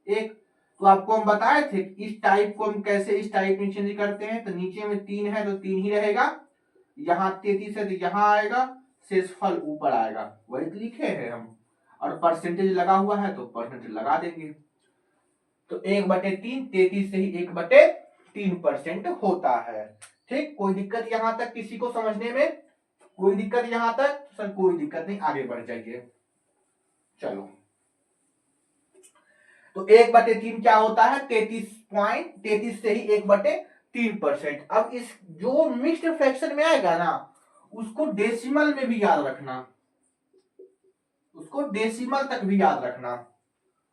1। तो आपको हम बताए थे इस टाइप को हम कैसे इस टाइप में चेंज करते हैं। तो नीचे में 3 है तो 3 ही रहेगा, यहाँ 33 है तो यहाँ आएगा, शेषफल ऊपर आएगा, वही तो लिखे हैं हम। और परसेंटेज लगा हुआ है तो परसेंटेज लगा देंगे। तो 1/3 33 से ही 1/3% होता है। ठीक, कोई दिक्कत यहां तक किसी को समझने में, कोई दिक्कत यहां तक, सर कोई दिक्कत नहीं, आगे बढ़ जाइए। चलो, तो 1/3 क्या होता है 33 से ही 1/3%। अब इस जो मिक्स्ड फ्रैक्शन में आएगा ना उसको डेसिमल में भी याद रखना, उसको डेसिमल तक भी याद रखना,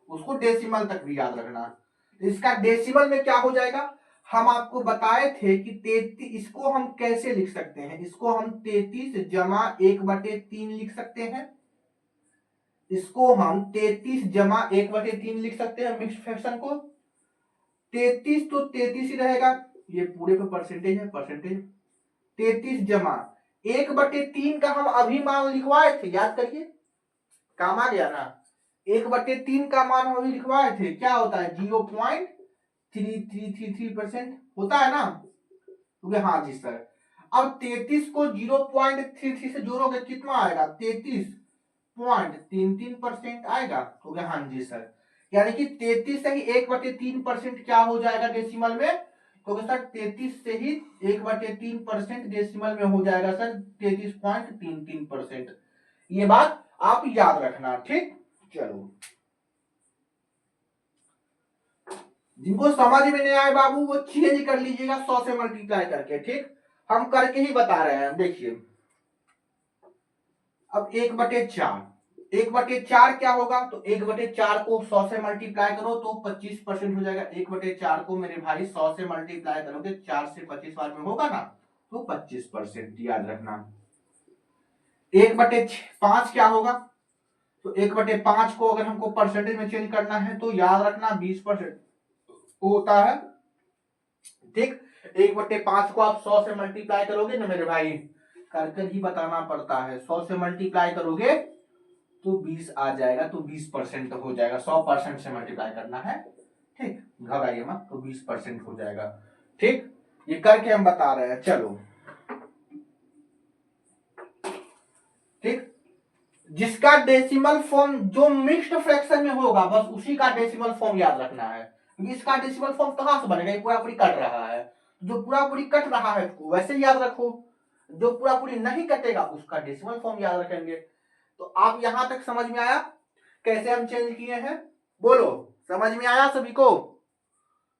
उसको डेसिमल तक भी याद रखना। इसका डेसिमल में क्या हो जाएगा, हम आपको बताए थे कि 33, इसको हम कैसे लिख सकते हैं, इसको हम 33 जमा 1/3 लिख सकते हैं। इसको हम 33 जमा 1/3 लिख सकते हैं मिक्स्ड फ्रैक्शन को। 33 तो 33 ही रहेगा, ये पूरे पे परसेंटेज है, परसेंटेज 33 जमा 1/3 का हम अभी मान लिखवाए थे, याद करिए, काम आ गया ना। 1/3 का मान हम अभी लिखवाए थे, क्या होता है 0.3333% होता है ना, तो हाँ जी सर। अब 33 को 0.33 से जोड़ोगे कितना आएगा 33.33% आएगा, तो हाँ जी सर। यानी कि 33 से ही 1/3% क्या हो जाएगा डेसिमल में, तो सर 33 से ही 1/3% डेसिमल में हो जाएगा सर 33.33%। ये बात आप याद रखना। ठीक, चलो, जिनको समझ में नहीं आए बाबू वो चेंज कर लीजिएगा 100 से मल्टीप्लाई करके। ठीक, हम करके ही बता रहे हैं, देखिए अब 1/4, 1/4 क्या होगा, तो 1/4 को 100 से मल्टीप्लाई करो तो 25% हो जाएगा। 1/4 को मेरे भाई 100 से मल्टीप्लाई करोगे 4 से 25 बार में होगा ना, तो 25% याद रखना। 1/5 क्या होगा, तो 1/5 को अगर हमको परसेंटेज में चेंज करना है तो याद रखना 20% होता है। ठीक, 1/5 को आप 100 से मल्टीप्लाई करोगे ना मेरे भाई, कर कर ही बताना पड़ता है, 100 से मल्टीप्लाई करोगे तो 20 आ जाएगा, तो 20% हो जाएगा। 100% से मल्टीप्लाई करना है, ठीक, घबराइए मत, तो 20% हो जाएगा। ठीक, ये करके हम बता रहे हैं, चलो ठीक। जिसका डेसिमल फॉर्म जो मिक्स्ड फ्रैक्शन में होगा बस उसी का डेसिमल फॉर्म याद रखना है, क्योंकि इसका डेसिमल फॉर्म कहां से बनेगा, पूरा पूरी कट रहा है, जो पूरा पूरी कट रहा है उसको वैसे याद रखो, जो पूरा पूरी नहीं कटेगा उसका डेसिमल फॉर्म याद रखेंगे। तो आप यहां तक समझ में आया कैसे हम चेंज किए हैं, बोलो समझ में आया सभी को?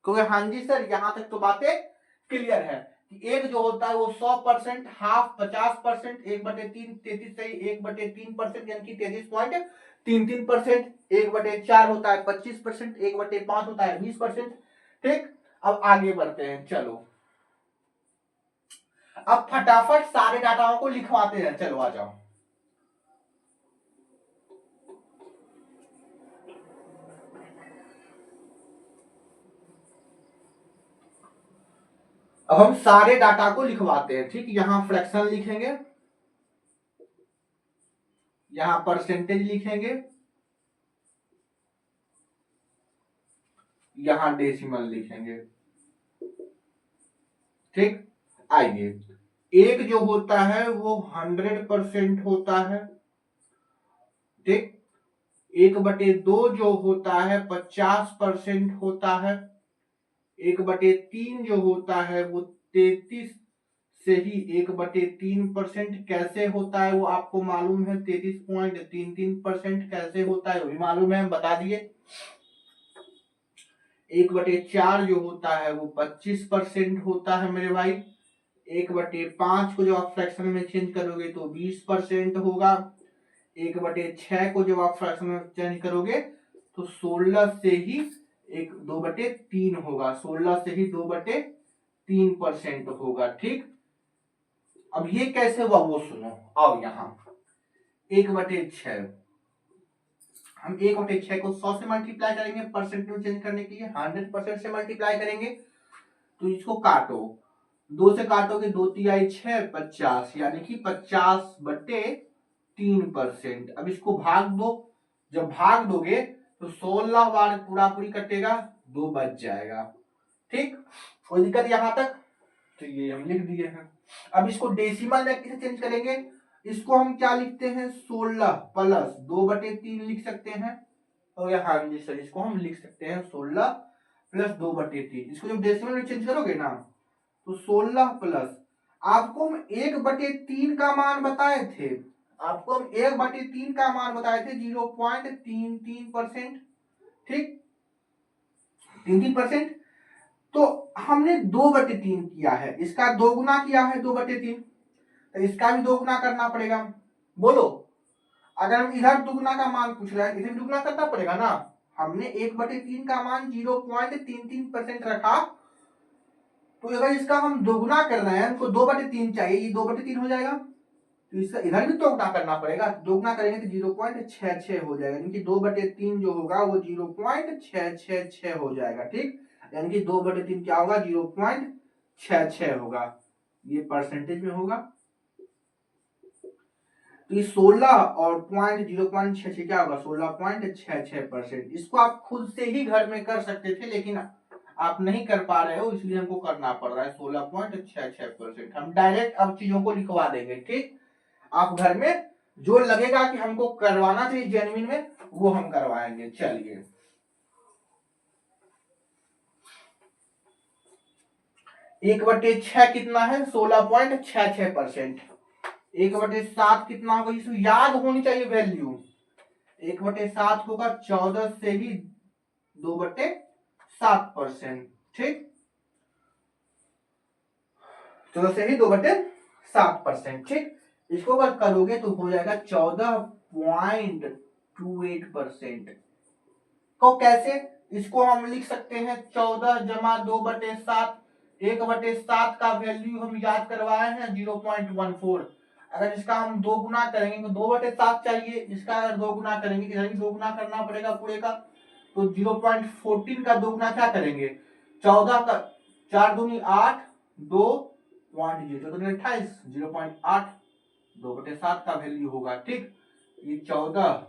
क्योंकि हाँ जी सर यहां तक तो बातें क्लियर है कि एक जो होता है वो 100%, हाफ 50%, 1/3 33 सही 1/3% यानी कि 33.33%, 1/4 होता है 25%, 1/5 होता है 20%। ठीक, अब आगे बढ़ते हैं, चलो अब फटाफट सारे डाटाओं को लिखवाते हैं, चलो आ जाओ। अब हम सारे डाटा को लिखवाते हैं, ठीक। यहां फ्रैक्शन लिखेंगे, यहां परसेंटेज लिखेंगे, यहां डेसिमल लिखेंगे, ठीक। आइए, एक जो होता है वो 100% होता है, ठीक। 1/2 जो होता है 50% होता है, 1/3 जो होता है वो 33 से ही 1/3% कैसे होता है वो आपको मालूम है, 33.33% कैसे होता है वो भी मालूम है, हम बता दिए। 1/4 जो होता है वो 25% होता है मेरे भाई, 1/5 को जब आप फ्रैक्शन में चेंज करोगे तो 20% होगा, 1/6 को जब आप फ्रैक्शन में चेंज करोगे तो 16 से ही 2/3 होगा, 16 से ही 2/3% होगा, ठीक। अब ये कैसे हुआ वो सुनो, आओ यहां 1/6, हम 1/6 को 100 से मल्टीप्लाई करेंगे, परसेंट में चेंज करने के लिए 100% से मल्टीप्लाई करेंगे, तो इसको काटो, 2 से काटोगे 2 तिहाई 6 50, यानी कि 50/3%। अब इसको भाग दो, जब भाग दोगे तो 16 बार पूरा पूरी कटेगा, 2 बच जाएगा, ठीक। कोई दिक्कत यहां तक? तो ये हम लिख दिए हैं। अब इसको डेसिमल में कैसे चेंज करेंगे, इसको हम क्या लिखते हैं 16 प्लस 2/3 लिख सकते हैं, और हाँ जी सर इसको हम लिख सकते हैं 16 प्लस 2/3। इसको जब डेसिमल में चेंज करोगे ना तो 16 प्लस, आपको हम 1/3 का मान बताए थे, आपको हम 1/3 का मान बताए थे 0.33%, ठीक 33%। तो हमने 2/3 किया है, इसका 2 गुना किया है 2/3, तो इसका भी 2 गुना करना पड़ेगा, बोलो। अगर हम इधर दुगना का मान पूछ रहे हैं इधर भी दुगना करना पड़ेगा ना, हमने 1/3 का मान 0.33% रखा, तो अगर इसका हम दोगुना कर रहे हैं, हमको 2/3 चाहिए, ये 2/3 हो जाएगा, तो इसका इधर भी दोगुना करना पड़ेगा, दोगुना करेंगे तो 0.66 हो जाएगा, यानी कि 2/3 जो होगा वो 0.666 हो जाएगा, ठीक। यानी कि 2/3 क्या होगा 0.66 होगा, ये परसेंटेज में होगा। तो ये 16 और 0.66 क्या होगा 16.66%। इसको आप खुद से ही घर में कर सकते थे लेकिन आप नहीं कर पा रहे हो, इसलिए हमको करना पड़ रहा है 16.66%। हम डायरेक्ट अब चीजों को लिखवा देंगे, ठीक। आप घर में जो लगेगा कि हमको करवाना चाहिए जेन्युइन में वो हम करवाएंगे, चलिए। 1/6 कितना है 16.66%, 1/7 कितना होगा, इसको याद होनी चाहिए वैल्यू, 1/7 होगा 14 से ही 2/7%, ठीक 14 से ही 2/7%, ठीक। इसको अगर करोगे तो हो जाएगा 14.28%। को कैसे, इसको हम लिख सकते हैं 14 जमा 2/7, 1/7 का वैल्यू हम याद करवाए हैं 0.14। अगर इसका हम 2 गुना करेंगे तो 2/7 चाहिए, इसका अगर 2 गुना करेंगे इधर भी 2 गुना करना पड़ेगा पूरे का, तो 0.14 का 2 गुना क्या करेंगे 14 का 4 दूनी 8, 2.0 0.8, 2/7 का वैल्यू होगा, ठीक। ये 14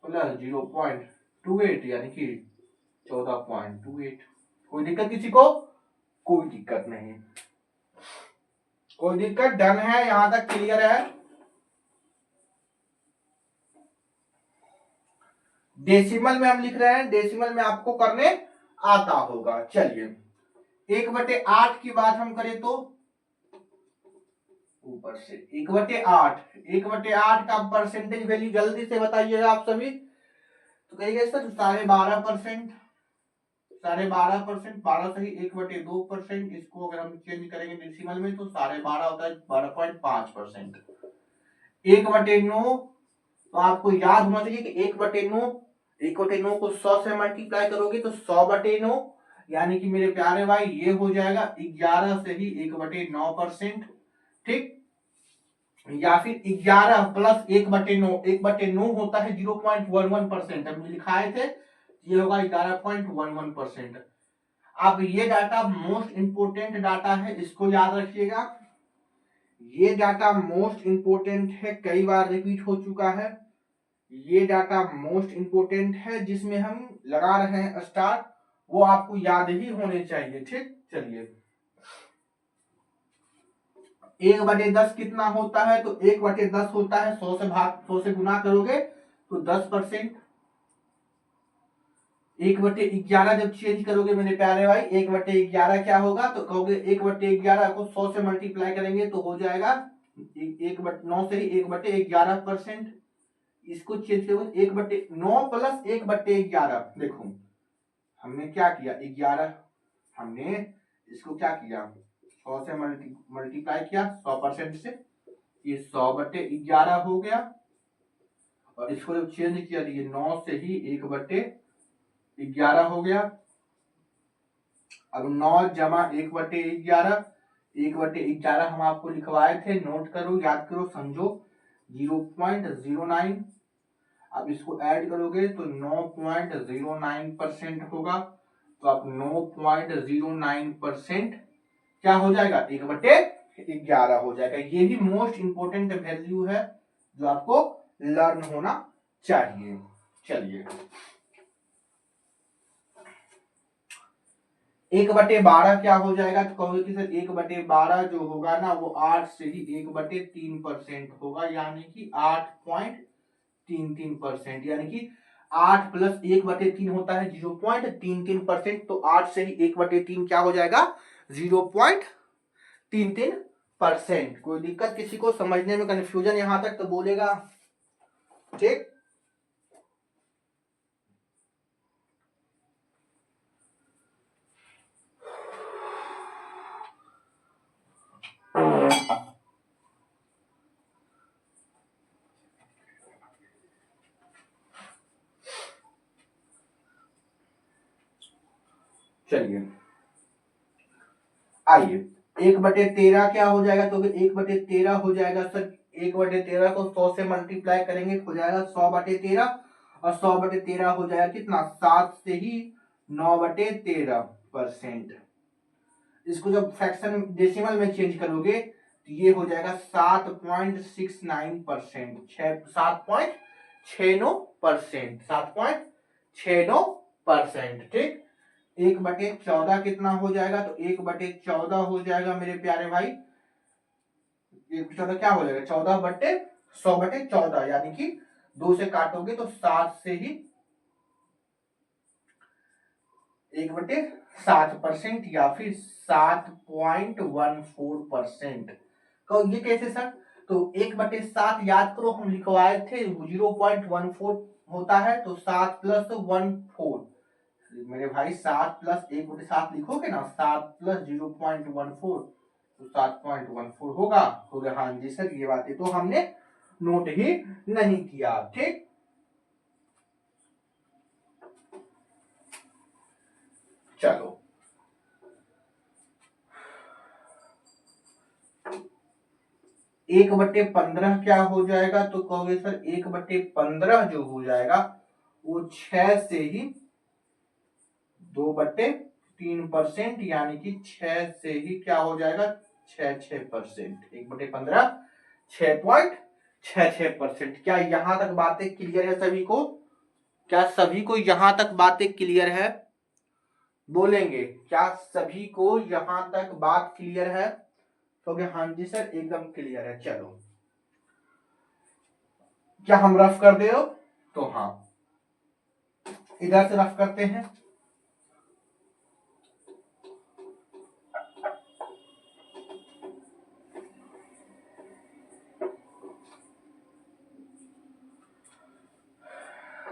प्लस 0.28 यानी कि 14.28। कोई दिक्कत किसी को? कोई दिक्कत नहीं, कोई दिक्कत, डन है, यहां तक क्लियर है। डेसिमल में हम लिख रहे हैं, डेसिमल में आपको करने आता होगा। चलिए 1/8 की बात हम करें तो ऊपर से 1/8, 1/8 का परसेंटेज वैल्यू जल्दी से बताइएगा आप सभी। तो कहिएगा सर 12.5%, 12.5%, 12 सही 1/2%। इसको अगर हम चेंज करेंगे डेसिमल में तो 12.5 होता है 12.5%। 1/9, तो आपको याद होना चाहिए कि 1/9, 1/9 को 100 से मल्टीप्लाई करोगे तो 100/9, यानी कि मेरे प्यारे भाई ये हो जाएगा 11 से ही 1/9%। ठीक, या फिर 11 प्लस 1/9, 1/9 होता है 0.11%, हम लिखाए थे, ये होगा 11.11%। अब ये डाटा मोस्ट इंपोर्टेंट डाटा है, इसको याद रखिएगा। ये डाटा मोस्ट इंपोर्टेंट है, कई बार रिपीट हो चुका है। ये डाटा मोस्ट इंपोर्टेंट है, जिसमें हम लगा रहे हैं स्टार, वो आपको याद ही होने चाहिए। ठीक, चलिए 1/10 कितना होता है, तो 1/10 होता है 100 से गुना करोगे तो 10%। 1/11 जब चेंज करोगे मेरे प्यारे भाई, 1/11 क्या होगा, तो कहोगे 1/11 को 100 से मल्टीप्लाई करेंगे तो हो जाएगा 9 से ही 1/11%। इसको चेंज करोगे 1/9 प्लस 1/11। देखो हमने क्या किया, 11, हमने इसको क्या किया 100 से मल्टीप्लाई किया 100% से, ये 100/11 हो गया। और इसको जब चेंज किया तो ये 9 से ही 1/11 हो गया। अब 9 जमा 1/11, 1/11 हम आपको लिखवाए थे, नोट करो, याद करो, समझो, 0.09। अब इसको ऐड करोगे तो 9.09% होगा। तो अब 9.09% क्या हो जाएगा, 1/11 हो जाएगा। ये भी मोस्ट इंपोर्टेंट वैल्यू है जो आपको लर्न होना चाहिए। चलिए 1/12 क्या हो जाएगा, तो कहोगे कि सर 1/12 जो होगा ना वो 8 से ही 1/3% होगा, यानी कि 8.33%, यानी कि 8 प्लस 1/3 होता है 0.33%, तो 8 से ही 1/3 क्या हो जाएगा, 0.33%। कोई दिक्कत किसी को, समझने में कंफ्यूजन यहां तक तो बोलेगा। ठीक, चलिए आइए 1/13 क्या हो जाएगा, तो 1/13 हो जाएगा सर, 1/13 को 100 से मल्टीप्लाई करेंगे हो जाएगा 100/13, और 100/13 हो जाएगा कितना, 7 से ही 9/13%। इसको जब फ्रैक्शन डेसिमल में चेंज करोगे तो ये हो जाएगा 7.69%, 7.69%, 7.69%। ठीक, 1/14 कितना हो जाएगा, तो 1/14 हो जाएगा मेरे प्यारे भाई, 1/14 क्या हो जाएगा, 14/100/14, यानी कि 2 से काटोगे तो 7 से ही 1/7%, या फिर 7.14%। तो ये कैसे सर, तो 1/7 याद करो हम लिखवाए थे 0.14 होता है, तो 7 प्लस 14 मेरे भाई, 7 प्लस 1/7 लिखोगे ना, 7 प्लस 0.14 तो 7.14 होगा। हाँ जी सर, ये बातें तो हमने नोट ही नहीं किया। ठीक, चलो 1/15 क्या हो जाएगा, तो कहोगे सर 1/15 जो हो जाएगा वो 6 से ही 2/3%, यानी कि 6 से ही क्या हो जाएगा, 6%। 1/15 6.66%। क्या यहां तक बातें क्लियर है सभी को, क्या सभी को यहां तक बातें क्लियर है, बोलेंगे। क्या सभी को यहां तक बात क्लियर है? तो हाँ जी सर एकदम क्लियर है। चलो क्या हम रफ कर दे हो? तो हाँ इधर से रफ करते हैं।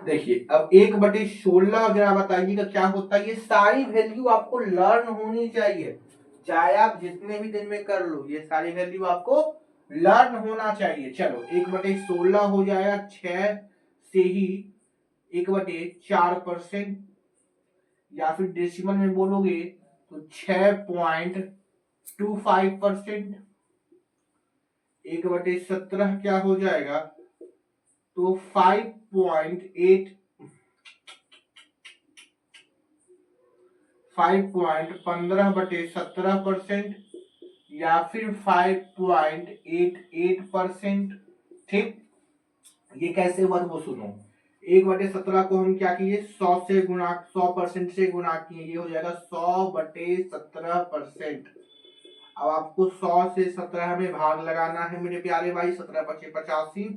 देखिए अब 1/16 अगर बताइएगा क्या होता है। ये सारी वैल्यू आपको लर्न होनी चाहिए, चाहे आप जितने भी दिन में कर लो, ये सारी वैल्यू आपको लर्न होना चाहिए। चलो 1/16 हो जाएगा 6 से ही 1/4%, या फिर डेसिमल में बोलोगे तो 6.25%। 1/17 क्या हो जाएगा? तो 5.15/17%, या फिर 5.88%। ठीक, ये कैसे हुआ तो वो सुनो। 1/17 को हम क्या किए? 100% से गुणा किए, ये हो जाएगा 100/17%। अब आपको 100 से 17 में भाग लगाना है मेरे प्यारे भाई। 17×5=85,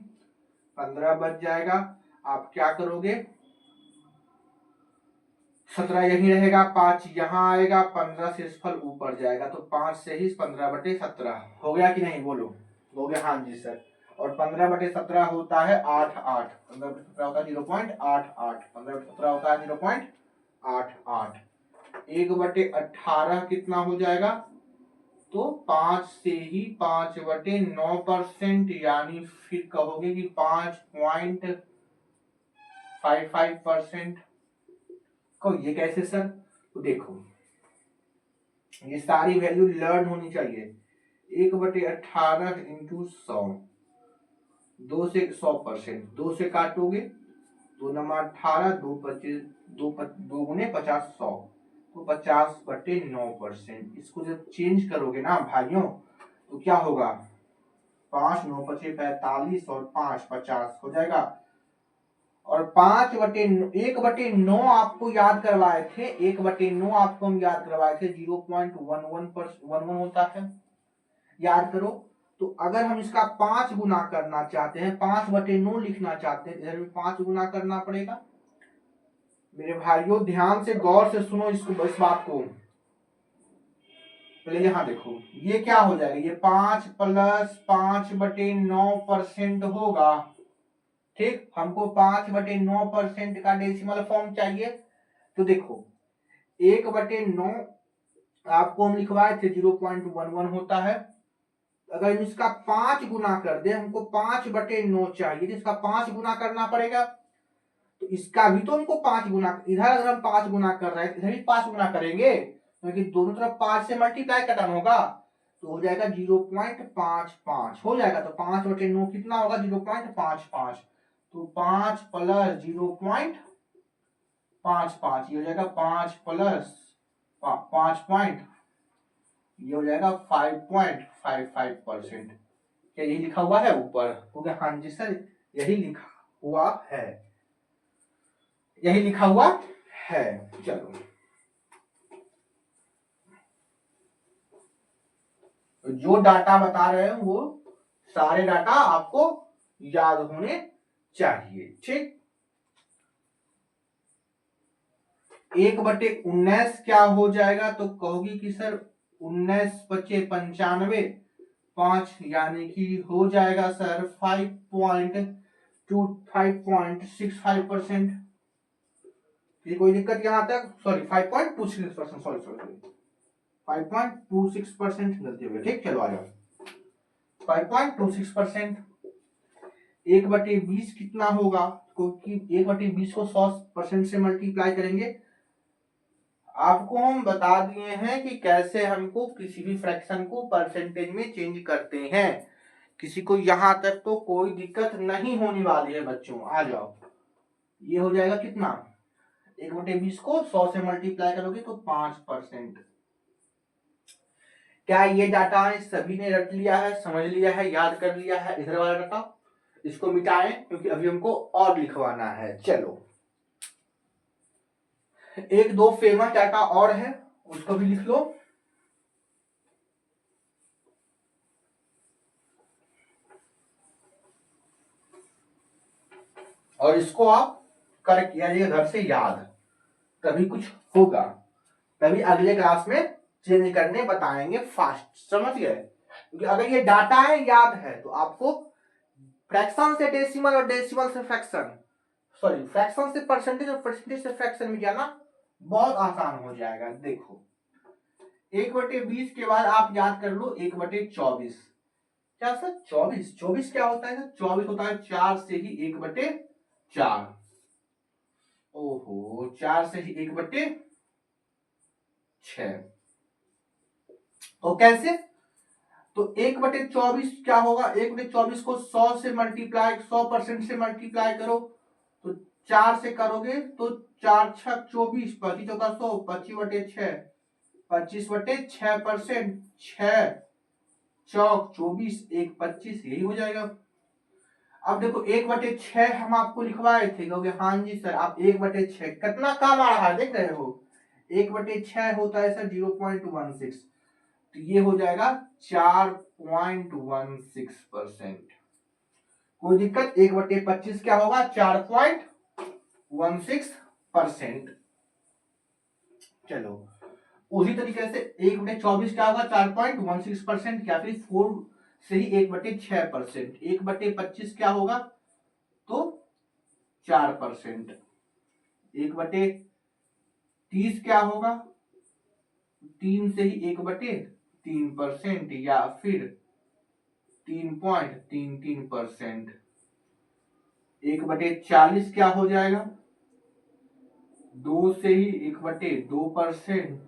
15 बच जाएगा। आप क्या करोगे? 17 यही रहेगा, 5 यहाँ आएगा, 15 से फल ऊपर जाएगा, तो 5 से ही 15/17 हो गया कि नहीं? बोलो हो गया? हाँ जी सर। और 15/17 होता है 8 15/17 होता है 0.88, 15/17 होता है 0.88। 1/18 कितना हो जाएगा? तो 5 से ही 5/9%, यानी फिर कहोगे कि 5.55%। को ये कैसे सर? तो देखो ये सारी वैल्यू लर्न होनी चाहिए। 1/18 इंटू 100, 2 से 100%, 2 से काटोगे 2×18, 2×25, 2×50, 100, तो 50/9%। इसको जब चेंज करोगे ना भाइयों तो क्या होगा? 5 9 × 45 और 5 50 हो जाएगा। और 1/9 आपको याद करवाए थे, 1/9 आपको हम याद करवाए थे 0.11 होता है, याद करो। तो अगर हम इसका 5 गुना करना चाहते हैं, 5/9 लिखना चाहते हैं, इधर भी 5 गुना करना पड़ेगा। मेरे भाइयों ध्यान से गौर से सुनो इसको, इस बात को। पहले यहां देखो ये क्या हो जाएगा? ये 5 + 5/9% होगा। ठीक, हमको 5/9% का डेसिमल फॉर्म चाहिए। तो देखो 1/9 आपको हम लिखवाए थे 0.11 होता है। अगर हम इसका 5 गुना कर दे, हमको 5/9 चाहिए, तो इसका 5 गुना करना पड़ेगा। तो इसका भी तो हमको 5 गुना, इधर अगर हम 5 गुना कर रहे हैं इधर भी 5 गुना करेंगे, क्योंकि दोनों तरफ 5 से मल्टीप्लाई करना होगा, तो हो जाएगा 0.55 हो जाएगा। तो 5/9 कितना होगा? 0.55। तो 5 + 0.55 ये हो जाएगा 5 + 5 ये हो जाएगा 5.55%। क्या यही लिखा हुआ है ऊपर? हो गया? हाँ जी सर यही लिखा हुआ है, यही लिखा हुआ है। चलो जो डाटा बता रहे हैं वो सारे डाटा आपको याद होने चाहिए। ठीक, 1/19 क्या हो जाएगा? तो कहोगी कि सर 19×5 = 5, यानी कि हो जाएगा सर 5.65%। ये कोई दिक्कत यहां तक? सॉरी 5.26%, सॉरी 5.26% गलती हो गई। ठीक, चलो आ जाओ 5.26%। 1/20 कितना होगा? क्योंकि 1/20 को 100% से मल्टीप्लाई करेंगे। आपको हम बता दिए हैं कि कैसे हमको किसी भी फ्रैक्शन को परसेंटेज में चेंज करते हैं। किसी को यहां तक तो कोई दिक्कत नहीं होने वाली है बच्चों। आ जाओ, ये हो जाएगा कितना? 1/20 को 100 से मल्टीप्लाई करोगे तो 5%। क्या ये डाटा सभी ने रट लिया है, समझ लिया है, याद कर लिया है? इधर वाला डाटा इसको मिटाएं क्योंकि अभी हमको और लिखवाना है। चलो एक दो फेमस डाटा और है, उसको भी लिख लो। और इसको आप कर किया जाइए घर से याद, तभी कुछ होगा, तभी अगले क्लास में चेंज करने बताएंगे फास्ट, समझ गए। क्योंकि अगर ये डाटा है याद है तो आपको फ्रैक्शन से डेसिमल और डेसिमल से फ्रैक्शन, सॉरी फ्रैक्शन से परसेंटेज और परसेंटेज से फ्रैक्शन में जाना बहुत आसान हो जाएगा। देखो 1/20 के बाद आप याद कर लो 1/24। क्या सर 24, 24 क्या होता है? 24 होता है 4 से ही 1/4। ओहो 4 से ही 1/6। तो कैसे? तो 1/24 क्या होगा? 1/24 को 100 से मल्टीप्लाई, 100% से मल्टीप्लाई करो, तो 4 से करोगे तो 4 छक 24, 25 चौका 100, 25/6, 25/6%, 6 चौक 24, 1 25, यही हो जाएगा। अब देखो 1/6 हम आपको लिखवाए थे, कहोगे हाँ जी सर आप 1/6 कितना काम आ रहा है देख रहे हो, 1/6 होता है सर 0.16, तो ये हो जाएगा 4.16%। कोई दिक्कत? 1/25 क्या होगा? 4.16%। चलो उसी तरीके से 1/24 क्या होगा? 4.16%, या फिर 4 से ही 1/6%। 1/25 क्या होगा? तो 4%। 1/30 क्या होगा? 3 से ही 1/3%, या फिर 3.33%। 1/40 क्या हो जाएगा? 2 से ही 1/2%,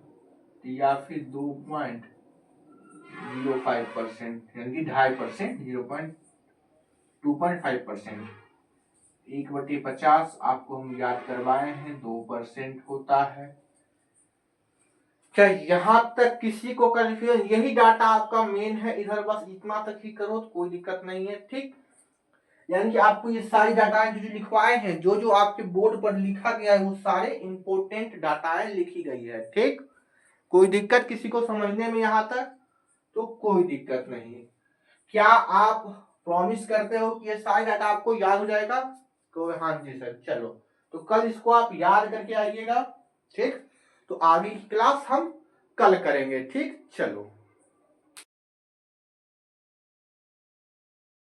या फिर 2.05%, यानी कि 2.5%, 2.5%। 1/50 आपको हम याद करवाए हैं 2% होता है। क्या यहां तक किसी को कंफ्यूजन? यही डाटा आपका मेन है, इधर बस इतना तक ही करो तो कोई दिक्कत नहीं है, ठीक। यानी कि आपको ये सारी डाटाएं जो लिखवाए हैं, जो जो आपके बोर्ड पर लिखा गया है, वो सारे इंपोर्टेंट डाटाएं लिखी गई है, ठीक। कोई दिक्कत किसी को समझने में यहां तक? तो कोई दिक्कत नहीं। क्या आप प्रॉमिस करते हो कि ये सारी डाटा आपको याद हो जाएगा? तो हाँ जी सर। चलो तो कल इसको आप याद करके आइएगा, ठीक। तो आगे की क्लास हम कल करेंगे, ठीक। चलो।